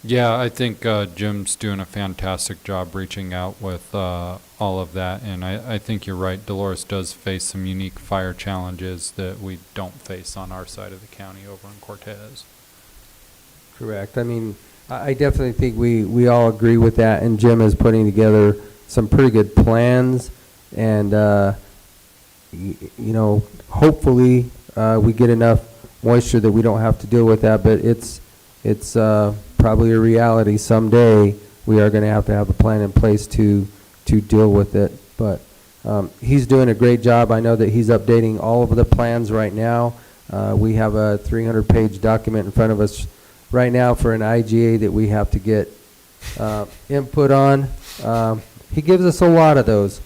Yeah, I think Jim's doing a fantastic job reaching out with all of that, and I think you're right. Dolores does face some unique fire challenges that we don't face on our side of the county over in Cortez. Correct. I mean, I definitely think we all agree with that, and Jim is putting together some pretty good plans, and you know, hopefully we get enough moisture that we don't have to deal with that, but it's probably a reality someday. We are going to have a plan in place to deal with it, but he's doing a great job. I know that he's updating all of the plans right now. We have a 300-page document in front of us right now for an IGA that we have to get input on. He gives us a lot of those.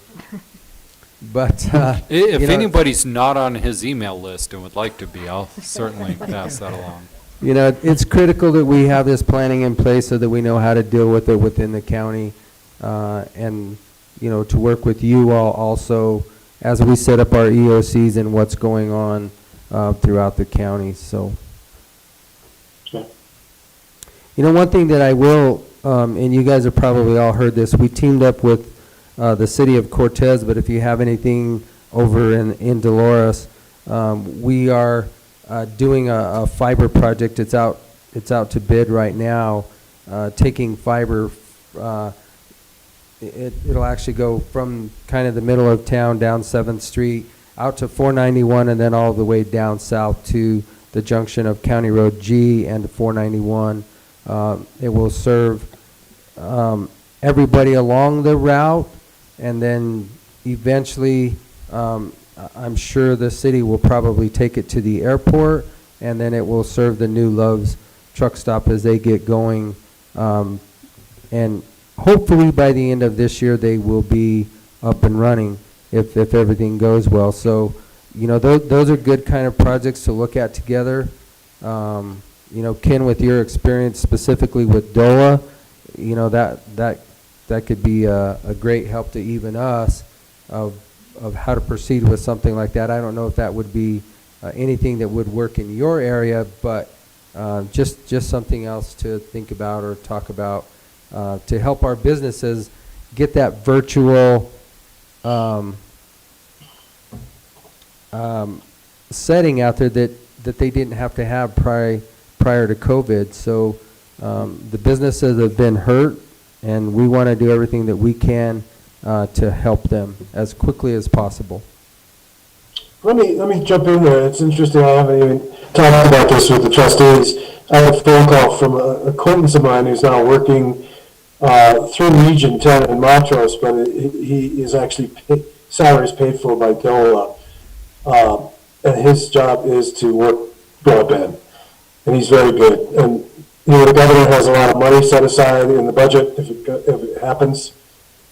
But if anybody's not on his email list and would like to be, I'll certainly pass that along. You know, it's critical that we have this planning in place so that we know how to deal with it within the county, and, you know, to work with you all also as we set up our EOCs and what's going on throughout the county. So, Okay. you know, one thing that I will, and you guys have probably all heard this, we teamed up with the city of Cortez, but if you have anything over in Dolores, we are doing a fiber project. It's out to bid right now, taking fiber. It'll actually go from kind of the middle of town down 7th Street out to 491 and then all the way down south to the junction of County Road G and 491. It will serve everybody along the route, and then eventually I'm sure the city will probably take it to the airport, and then it will serve the new Love's truck stop as they get going. And hopefully by the end of this year, they will be up and running if everything goes well. So, you know, those are good kind of projects to look at together. You know, Ken, with your experience specifically with DOLA, you know, that that could be a great help to even us of how to proceed with something like that. I don't know if that would be anything that would work in your area, but just something else to think about or talk about to help our businesses get that virtual setting out there that they didn't have to have prior to COVID. So the businesses have been hurt, and we want to do everything that we can to help them as quickly as possible. Let me jump in there. It's interesting. I haven't even talked about this with the trustees. I had a phone call from an acquaintance of mine who's now working through Region 10 in Montrose, but he is actually salary is paid for by DOLA, and his job is to work broadband, and he's very good. And you know, the governor has a lot of money set aside in the budget if it happens.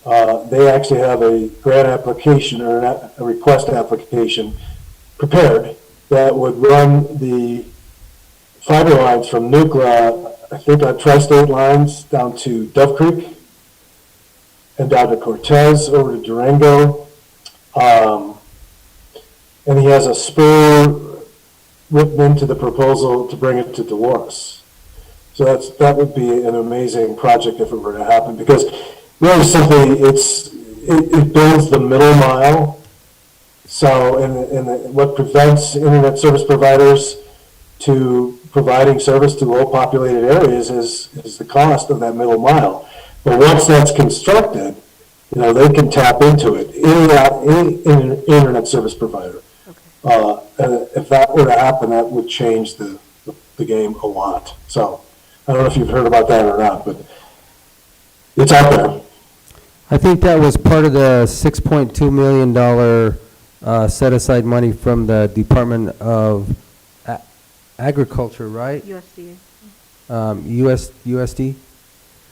They actually have a grant application or a request application prepared that would run the fiber lines from Nucla, I think on tri-state lines, down to Dove Creek and down to Cortez over to Durango. And he has a spur written into the proposal to bring it to Dolores. So that would be an amazing project if it were to happen, because really simply it builds the middle mile. So what prevents internet service providers to providing service to low populated areas is the cost of that middle mile. But once that's constructed, you know, they can tap into it, any internet service provider. And if that were to happen, that would change the game a lot. So I don't know if you've heard about that or not, but it's out there. I think that was part of the $6.2 million set aside money from the Department of Agriculture, right? USDA.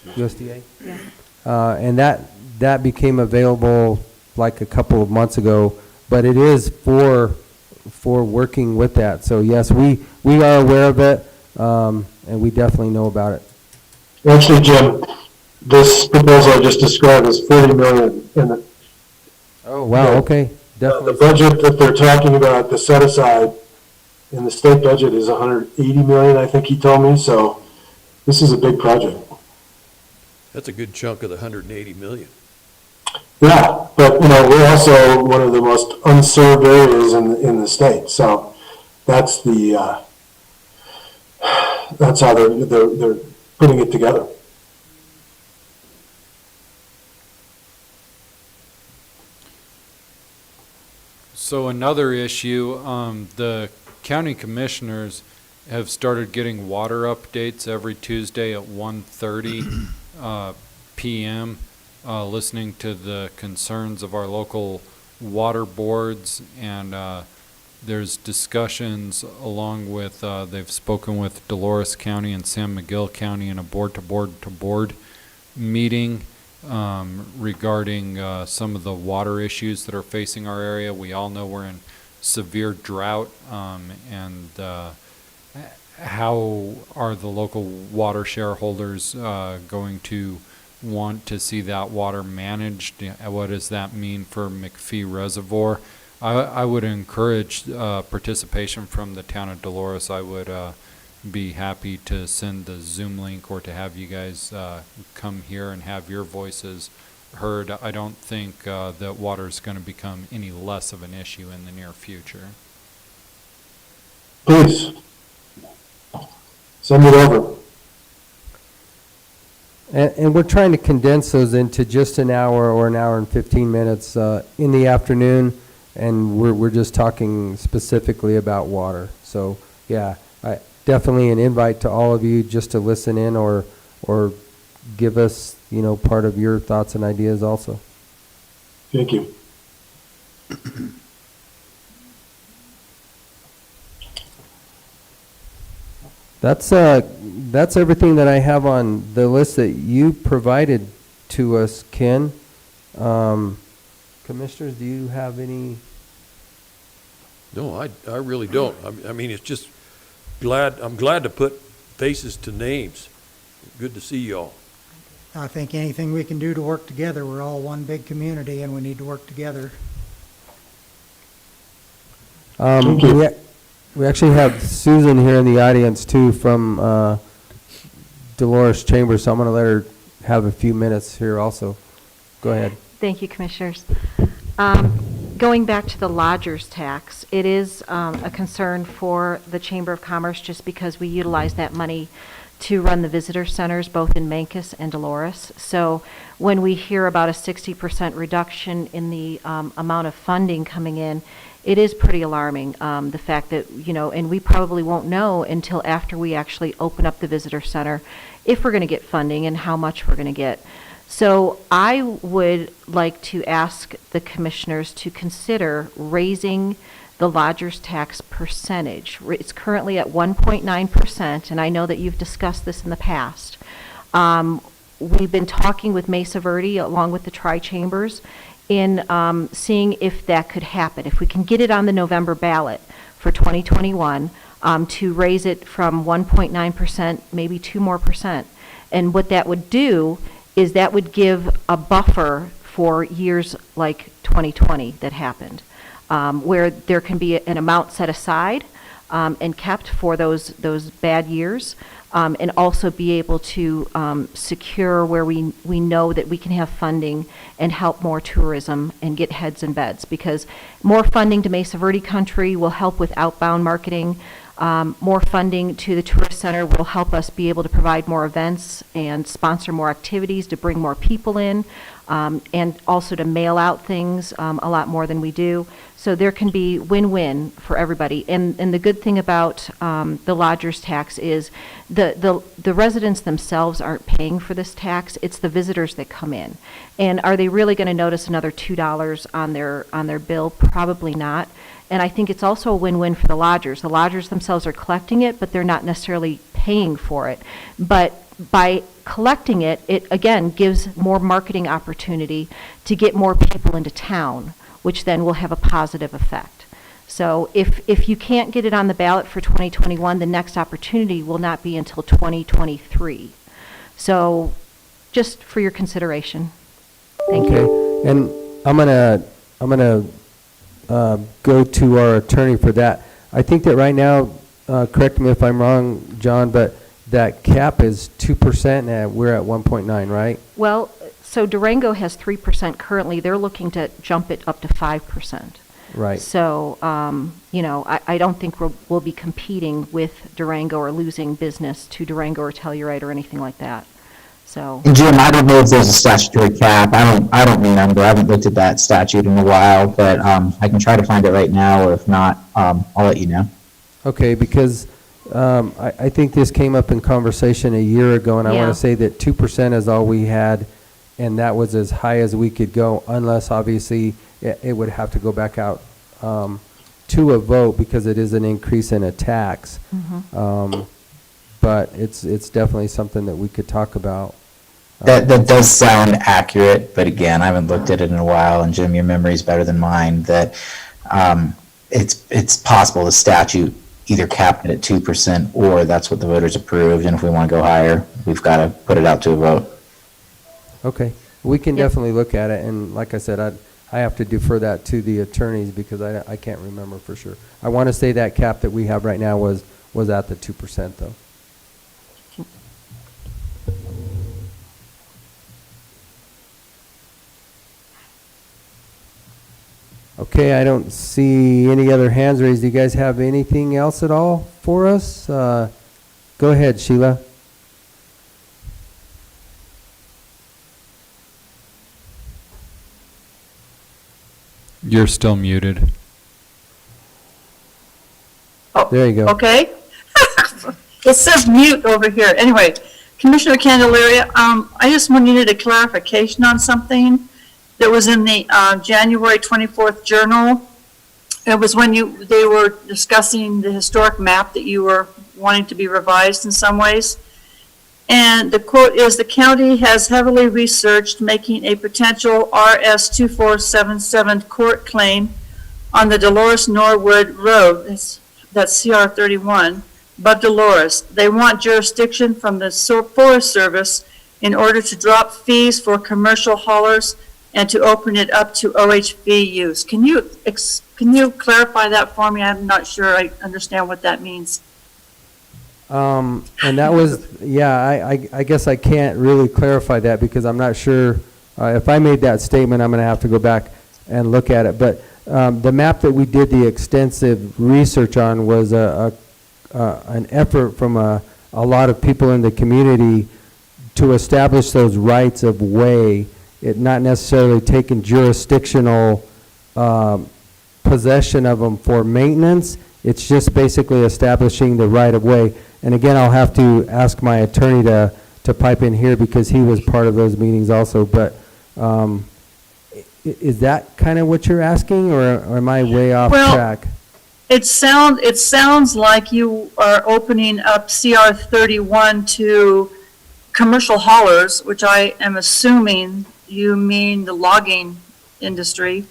USDA? Yeah. And that became available like a couple of months ago, but it is for working with that. So yes, we are aware of it, and we definitely know about it. Actually, Jim, this proposal I just described is $40 million in the. Oh, wow, okay, definitely. The budget that they're talking about, the set aside in the state budget is $180 million, I think he told me, so this is a big project. That's a good chunk of the 180 million. Yeah, but you know, we're also one of the most unserved areas in the state, so that's how they're putting it together. So another issue, the county commissioners have started getting water updates every Tuesday at 1:30 p.m., listening to the concerns of our local water boards, and there's discussions along with, they've spoken with Dolores County and San Miguel County in a board-to-board meeting regarding some of the water issues that are facing our area. We all know we're in severe drought, and how are the local water shareholders going to want to see that water managed? What does that mean for McPhee Reservoir? I would encourage participation from the town of Dolores. I would be happy to send the Zoom link or to have you guys come here and have your voices heard. I don't think that water is going to become any less of an issue in the near future. Please, send it over. And we're trying to condense those into just an hour or an hour and 15 minutes in the afternoon, and we're just talking specifically about water. So yeah, definitely an invite to all of you just to listen in or give us, you know, part of your thoughts and ideas also. Thank you. That's everything that I have on the list that you provided to us, Ken. Commissioners, do you have any? No, I really don't. I mean, it's just I'm glad to put faces to names. Good to see y'all. I think anything we can do to work together, we're all one big community and we need to work together. Thank you. We actually have Susan here in the audience too from Dolores Chambers, so I'm going to let her have a few minutes here also. Go ahead. Thank you, Commissioners. Going back to the lodger's tax, it is a concern for the Chamber of Commerce just because we utilize that money to run the visitor centers both in Mancos and Dolores. So when we hear about a 60% reduction in the amount of funding coming in, it is pretty alarming, the fact that, and we probably won't know until after we actually open up the visitor center if we're going to get funding and how much we're going to get. So I would like to ask the commissioners to consider raising the lodger's tax percentage. It's currently at 1.9%, and I know that you've discussed this in the past. We've been talking with Mesa Verde along with the Tri-Chambers in seeing if that could happen, if we can get it on the November ballot for 2021 to raise it from 1.9%, maybe 2 more percent. And what that would do is that would give a buffer for years like 2020 that happened, where there can be an amount set aside and kept for those bad years, and also be able to secure where we know that we can have funding and help more tourism and get heads and beds, because more funding to Mesa Verde Country will help with outbound marketing. More funding to the tourist center will help us be able to provide more events and sponsor more activities to bring more people in, and also to mail out things a lot more than we do. So there can be win-win for everybody. And the good thing about the lodger's tax is the residents themselves aren't paying for this tax. It's the visitors that come in. And are they really going to notice another $2 on their bill? Probably not. And I think it's also a win-win for the lodgers. The lodgers themselves are collecting it, but they're not necessarily paying for it. But by collecting it, it again gives more marketing opportunity to get more people into town, which then will have a positive effect. So if you can't get it on the ballot for 2021, the next opportunity will not be until 2023. So just for your consideration. Thank you. Okay, and I'm gonna go to our attorney for that. I think that right now, correct me if I'm wrong, John, but that cap is 2% and we're at 1.9, right? Well, so Durango has 3% currently. They're looking to jump it up to 5%. Right. So, I don't think we'll be competing with Durango or losing business to Durango or Telluride or anything like that. So. And Jim, I don't know if there's a statutory cap. I don't remember. I haven't looked at that statute in a while, but I can try to find it right now, or if not, I'll let you know. Okay, because I think this came up in conversation a year ago, and I want Yeah. to say that 2% is all we had, and that was as high as we could go, unless obviously it would have to go back out to a vote because it is an increase in a tax. Mm-hmm. But it's definitely something that we could talk about. That does sound accurate, but again, I haven't looked at it in a while, and Jim, your memory is better than mine, that it's possible the statute either capped it at 2% or that's what the voters approved, and if we want to go higher, we've got to put it out to a vote. Okay, we can Yep. definitely look at it, and like I said, I have to defer that to the attorneys because I can't remember for sure. I want to say that cap that we have right now was at the 2% though. Okay, I don't see any other hands raised. Do you guys have anything else at all for us? Go ahead, Sheila. You're still muted. There you go. Okay. It says mute over here. Anyway, Commissioner Candelaria, I just needed a clarification on something that was in the January 24th Journal. It was when they were discussing the historic map that you were wanting to be revised in some ways. And the quote is, "The county has heavily researched making a potential RS 2477 court claim on the Dolores Norwood Road," that's CR 31, but Dolores. They want jurisdiction from the Forest Service in order to drop fees for commercial haulers and to open it up to OHV use. Can you clarify that for me? I'm not sure I understand what that means. And that was, yeah, I guess I can't really clarify that because I'm not sure, if I made that statement, I'm going to have to go back and look at it. But the map that we did the extensive research on was an effort from a lot of people in the community to establish those rights of way, it not necessarily taking jurisdictional possession of them for maintenance. It's just basically establishing the right of way. And again, I'll have to ask my attorney to pipe in here because he was part of those meetings also. But is that kind of what you're asking, or am I way off track? It sounds like you are opening up CR 31 to commercial haulers, which I am assuming you mean the logging industry,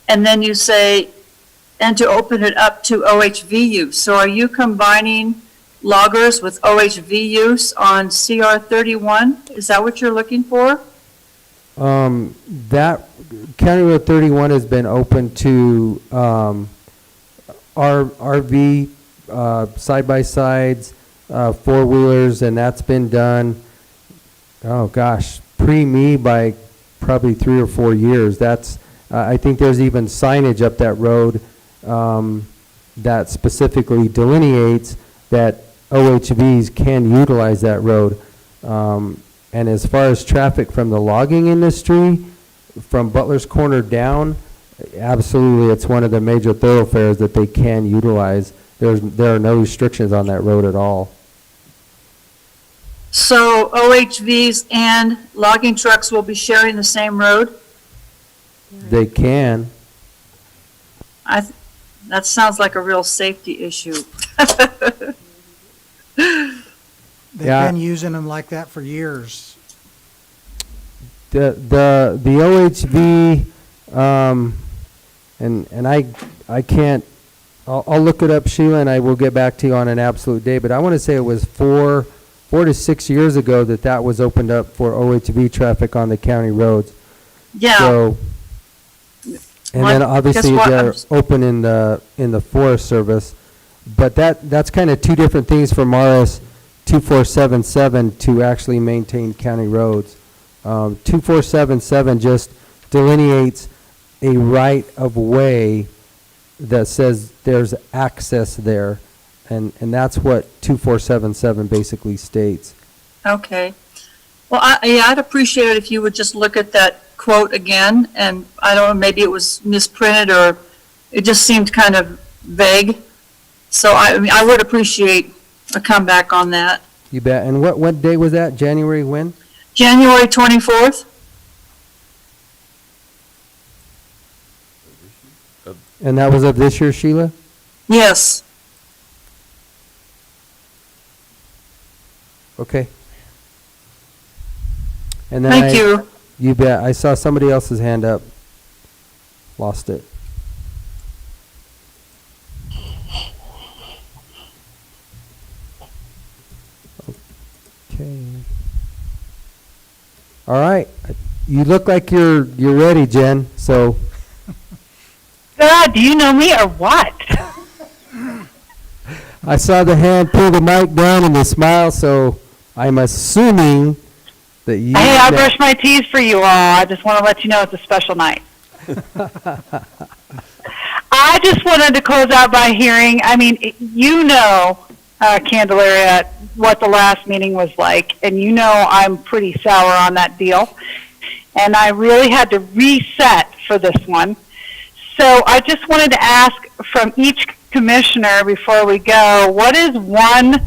and then you say, and to open it up to OHV use. So are you combining loggers with OHV use on CR 31? Is that what you're looking for? That County Road 31 has been open to RV side-by-sides, four-wheelers, and that's been done, oh gosh, pre-me by probably 3 or 4 years. That's, I think there's even signage up that road that specifically delineates that OHVs can utilize that road. And as far as traffic from the logging industry, from Butler's Corner down, absolutely, it's one of the major thoroughfares that they can utilize. There are no restrictions on that road at all. So OHVs and logging trucks will be sharing the same road? They can. That sounds like a real safety issue. They've been using them like that for years. The OHV, and I can't, I'll look it up, Sheila, and I will get back to you on an absolute day, but I want to say it was 4 to 6 years ago that was opened up for OHV traffic on the county roads. Yeah. So, and then obviously they're open in the Forest Service, but that's kind of two different things from RS 2477 to actually maintain county roads. 2477 just delineates a right of way that says there's access there, and that's what 2477 basically states. Okay. Well, I'd appreciate it if you would just look at that quote again, and I don't know, maybe it was misprinted or it just seemed kind of vague. So I would appreciate a comeback on that. You bet. And what day was that? January when? January 24th. And that was of this year, Sheila? Yes. Okay. And then Thank you. You bet. I saw somebody else's hand up. Lost it. Okay. All right. You look like you're ready, Jen. So. God, do you know me or what? I saw the hand pull the mic down and the smile, so I'm assuming that you. Hey, I brushed my teeth for you all. I just want to let you know it's a special night. I just wanted to close out by hearing, I mean, you know, Candelaria, what the last meeting was like, and you know I'm pretty sour on that deal, and I really had to reset for this one. So I just wanted to ask from each commissioner before we go, what is one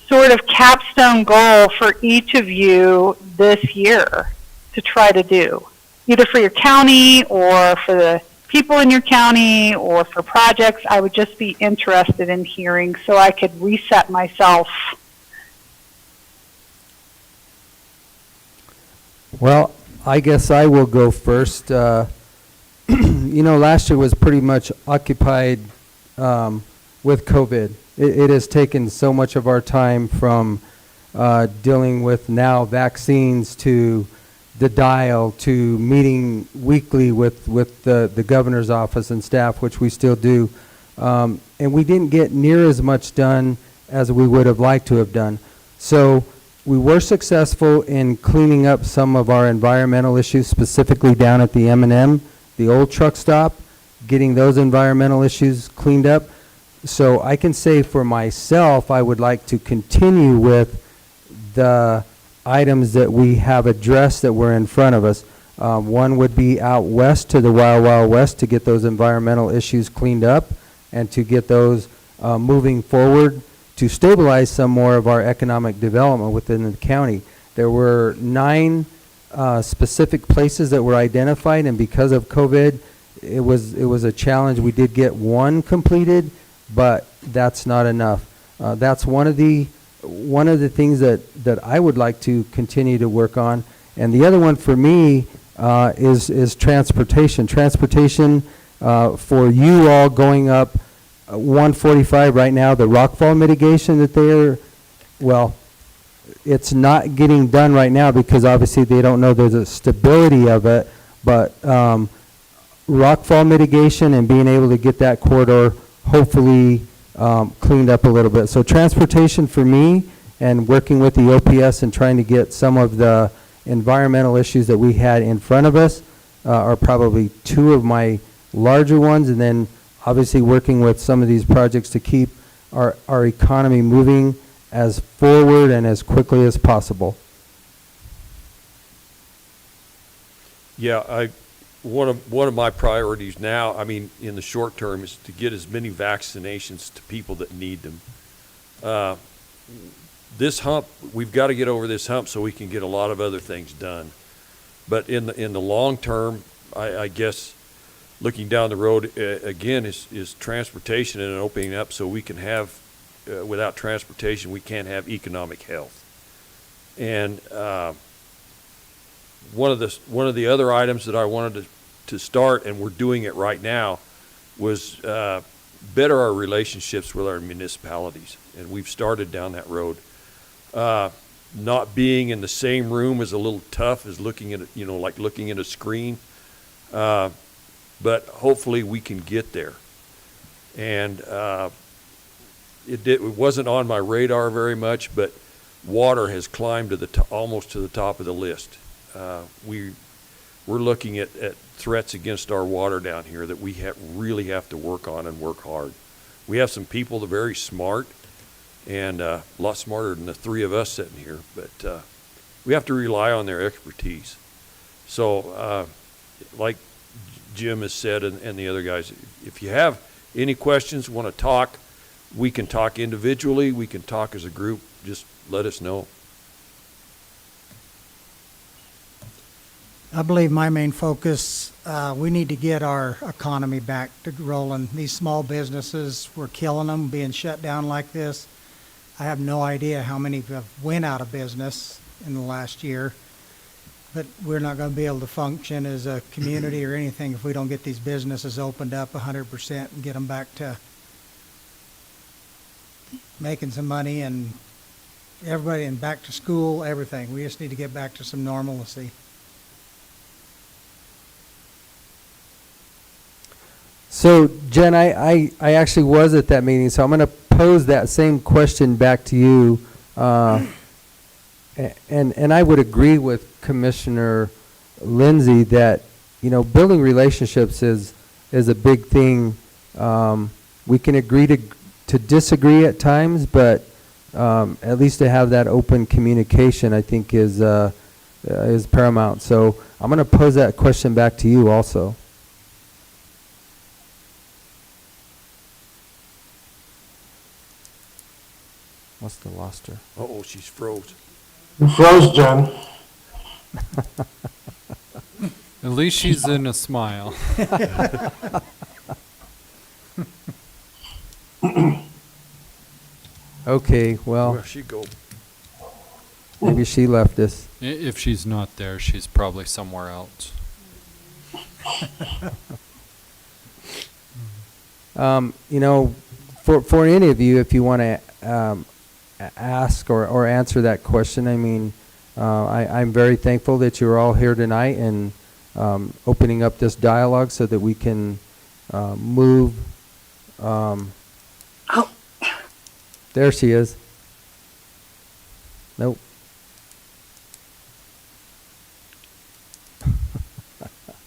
sort of capstone goal for each of you this year to try to do, either for your county or for the people in your county or for projects? I would just be interested in hearing so I could reset myself. Well, I guess I will go first. You know, last year was pretty much occupied with COVID. It has taken so much of our time from dealing with now vaccines to the dial to meeting weekly with the governor's office and staff, which we still do. And we didn't get near as much done as we would have liked to have done. So we were successful in cleaning up some of our environmental issues, specifically down at the M&M, the old truck stop, getting those environmental issues cleaned up. So I can say for myself, I would like to continue with the items that we have addressed that were in front of us. One would be out west to the Wild Wild West to get those environmental issues cleaned up and to get those moving forward to stabilize some more of our economic development within the county. There were 9 specific places that were identified, and because of COVID, it was a challenge. We did get 1 completed, but that's not enough. That's one of the things that I would like to continue to work on. And the other one for me is transportation. Transportation for you all going up 145 right now, the rockfall mitigation that it's not getting done right now because obviously they don't know there's a stability of it, but rockfall mitigation and being able to get that corridor hopefully cleaned up a little bit. So transportation for me and working with the OPS and trying to get some of the environmental issues that we had in front of us are probably 2 of my larger ones, and then obviously working with some of these projects to keep our economy moving as forward and as quickly as possible. Yeah, one of my priorities now, I mean, in the short term, is to get as many vaccinations to people that need them. This hump, we've got to get over this hump so we can get a lot of other things done. But in the long term, I guess looking down the road again is transportation and opening up so we can have. Without transportation, we can't have economic health. And one of the other items that I wanted to start, and we're doing it right now, was better our relationships with our municipalities. And we've started down that road. Not being in the same room is a little tough, as looking at like looking at a screen. But hopefully we can get there. And it wasn't on my radar very much, but water has climbed to almost to the top of the list. We're looking at threats against our water down here that we really have to work on and work hard. We have some people that are very smart and a lot smarter than the 3 of us sitting here, but we have to rely on their expertise. So like Jim has said and the other guys, if you have any questions, want to talk, we can talk individually, we can talk as a group, just let us know. I believe my main focus, we need to get our economy back to rolling. These small businesses, we're killing them being shut down like this. I have no idea how many have went out of business in the last year, but we're not going to be able to function as a community or anything if we don't get these businesses opened up 100% and get them back to making some money and everybody and back to school, everything. We just need to get back to some normalcy. So Jen, I actually was at that meeting, so I'm going to pose that same question back to you. And I would agree with Commissioner Lindsay that, building relationships is a big thing. We can agree to disagree at times, but at least to have that open communication, I think, is paramount. So I'm going to pose that question back to you also. Must have lost her. Uh-oh, she's froze. You froze, Jen. At least she's in a smile. Okay, well, Where'd she go? maybe she left us. If she's not there, she's probably somewhere else. For any of you, if you want to ask or answer that question. I mean, I'm very thankful that you're all here tonight and opening up this dialogue so that we can move. There she is. Nope.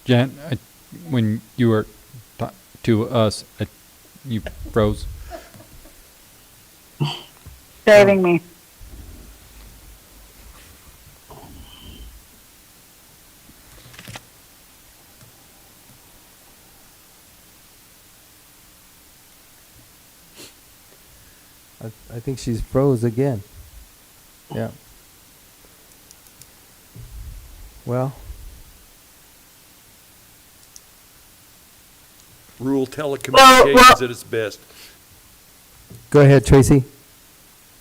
Jen, when you were to us, you froze. Saving me. I think she's froze again. Yeah. Well, Rural telecommunications at its best. go ahead, Tracy.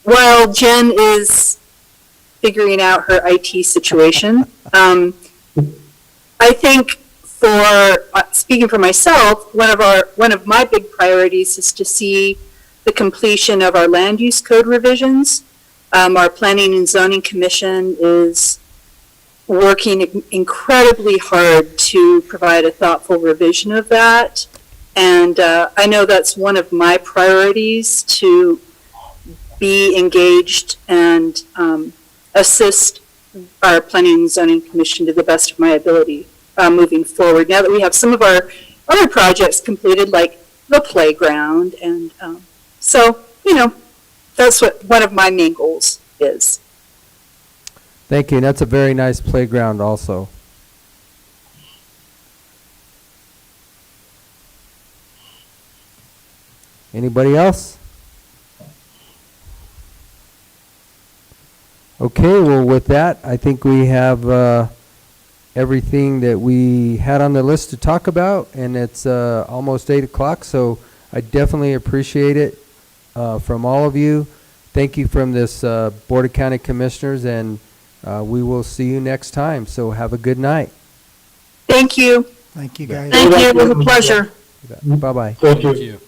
While Jen is figuring out her IT situation, I think speaking for myself, one of my big priorities is to see the completion of our land use code revisions. Our Planning and Zoning Commission is working incredibly hard to provide a thoughtful revision of that. And I know that's one of my priorities, to be engaged and assist our Planning and Zoning Commission to the best of my ability moving forward. Now that we have some of our other projects completed, like the playground, and so, that's what one of my main goals is. Thank you. And that's a very nice playground also. Anybody else? Okay, well, with that, I think we have everything that we had on the list to talk about, and it's almost 8 o'clock, so I definitely appreciate it from all of you. Thank you from this Board of County Commissioners, and we will see you next time, so have a good night. Thank you. Thank you, guys. Thank you, it was a pleasure. Bye-bye. Thank you. Thank you.